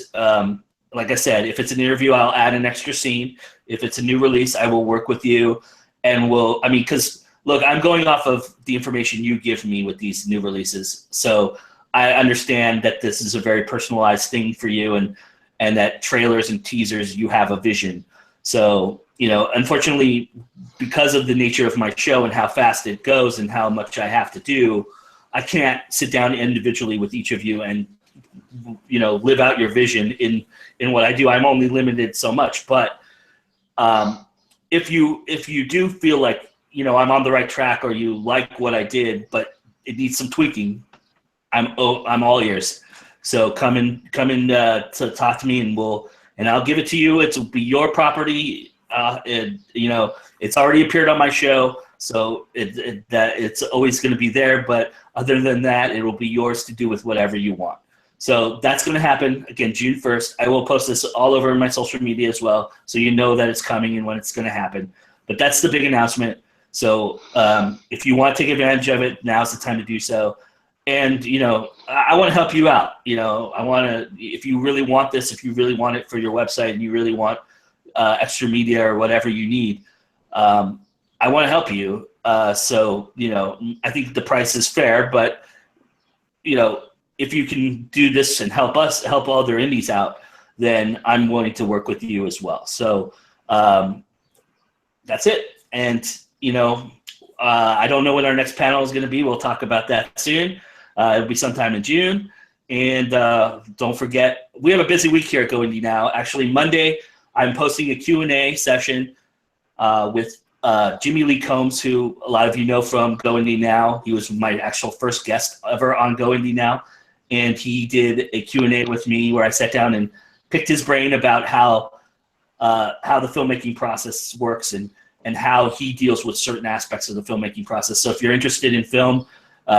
like I said, if it's an interview, I'll add an extra scene. If it's a new release, I will work with you and because look, I'm going off of the information you give me with these new releases. So I understand that this is a very personalized thing for you and that trailers and teasers, you have a vision. So, unfortunately, because of the nature of my show and how fast it goes and how much I have to do, I can't sit down individually with each of you and, live out your vision in what I do. I'm only limited so much. But if you do feel like, I'm on the right track or you like what I did, but it needs some tweaking, I'm all ears. So come in to talk to me and I'll give it to you. It'll be your property. It's already appeared on my show, so it's always going to be there. But other than that, it will be yours to do with whatever you want. So that's going to happen again, June 1st. I will post this all over my social media as well, so you know that it's coming and when it's going to happen. But that's the big announcement. So if you want to take advantage of it, now's the time to do so. And, I want to help you out. I want to, if you really want this, if you really want it for your website and you really want extra media or whatever you need, I want to help you. So, I think the price is fair, but, if you can do this and help other indies out, then I'm willing to work with you as well. So that's it. And, I don't know when our next panel is going to be. We'll talk about that soon. It'll be sometime in June. And don't forget, we have a busy week here at GoIndieNow. Actually, Monday, I'm posting a Q&A session with Jimmy Lee Combs, who a lot of you know from Go Indie Now. He was my actual first guest ever on Go Indie Now, and he did a Q&A with me where I sat down and picked his brain about how the filmmaking process works and how he deals with certain aspects of the filmmaking process. So if you're interested in film,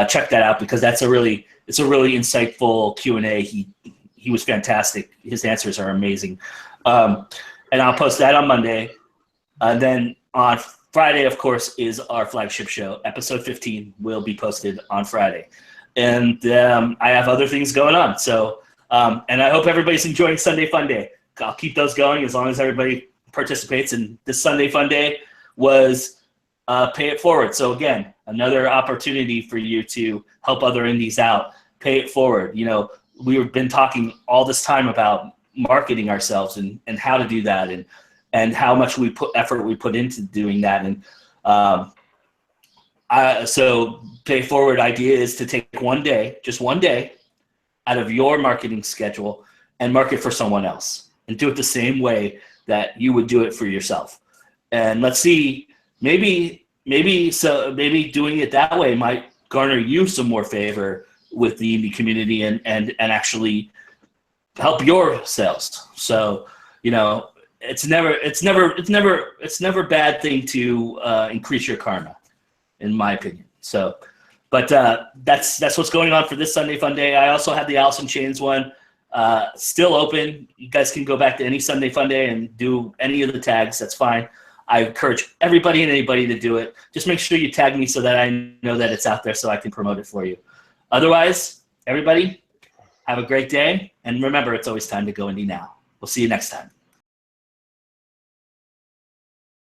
check that out, because it's a really insightful Q&A. He was fantastic. His answers are amazing. And I'll post that on Monday. Then on Friday, of course, is our flagship show. Episode 15 will be posted on Friday. And I have other things going on. So, and I hope everybody's enjoying Sunday Fun Day. I'll keep those going as long as everybody participates. And this Sunday Fun Day was Pay It Forward. So again, another opportunity for you to help other indies out. Pay it forward. You know, we've been talking all this time about marketing ourselves and how to do that and how much effort we put into doing that. And so Pay Forward idea is to take just one day out of your marketing schedule and market for someone else and do it the same way that you would do it for yourself. And let's see, maybe doing it that way might garner you some more favor with the indie community and actually help your sales. So, you know, it's never a bad thing to increase your karma, in my opinion. So, but that's what's going on for this Sunday Fun Day. I also have the Alice in Chains one still open. You guys can go back to any Sunday Fun Day and do any of the tags. That's fine. I encourage everybody and anybody to do it. Just make sure you tag me so that I know that it's out there so I can promote it for you. Otherwise, everybody, have a great day. And remember, it's always time to go indie now. We'll see you next time.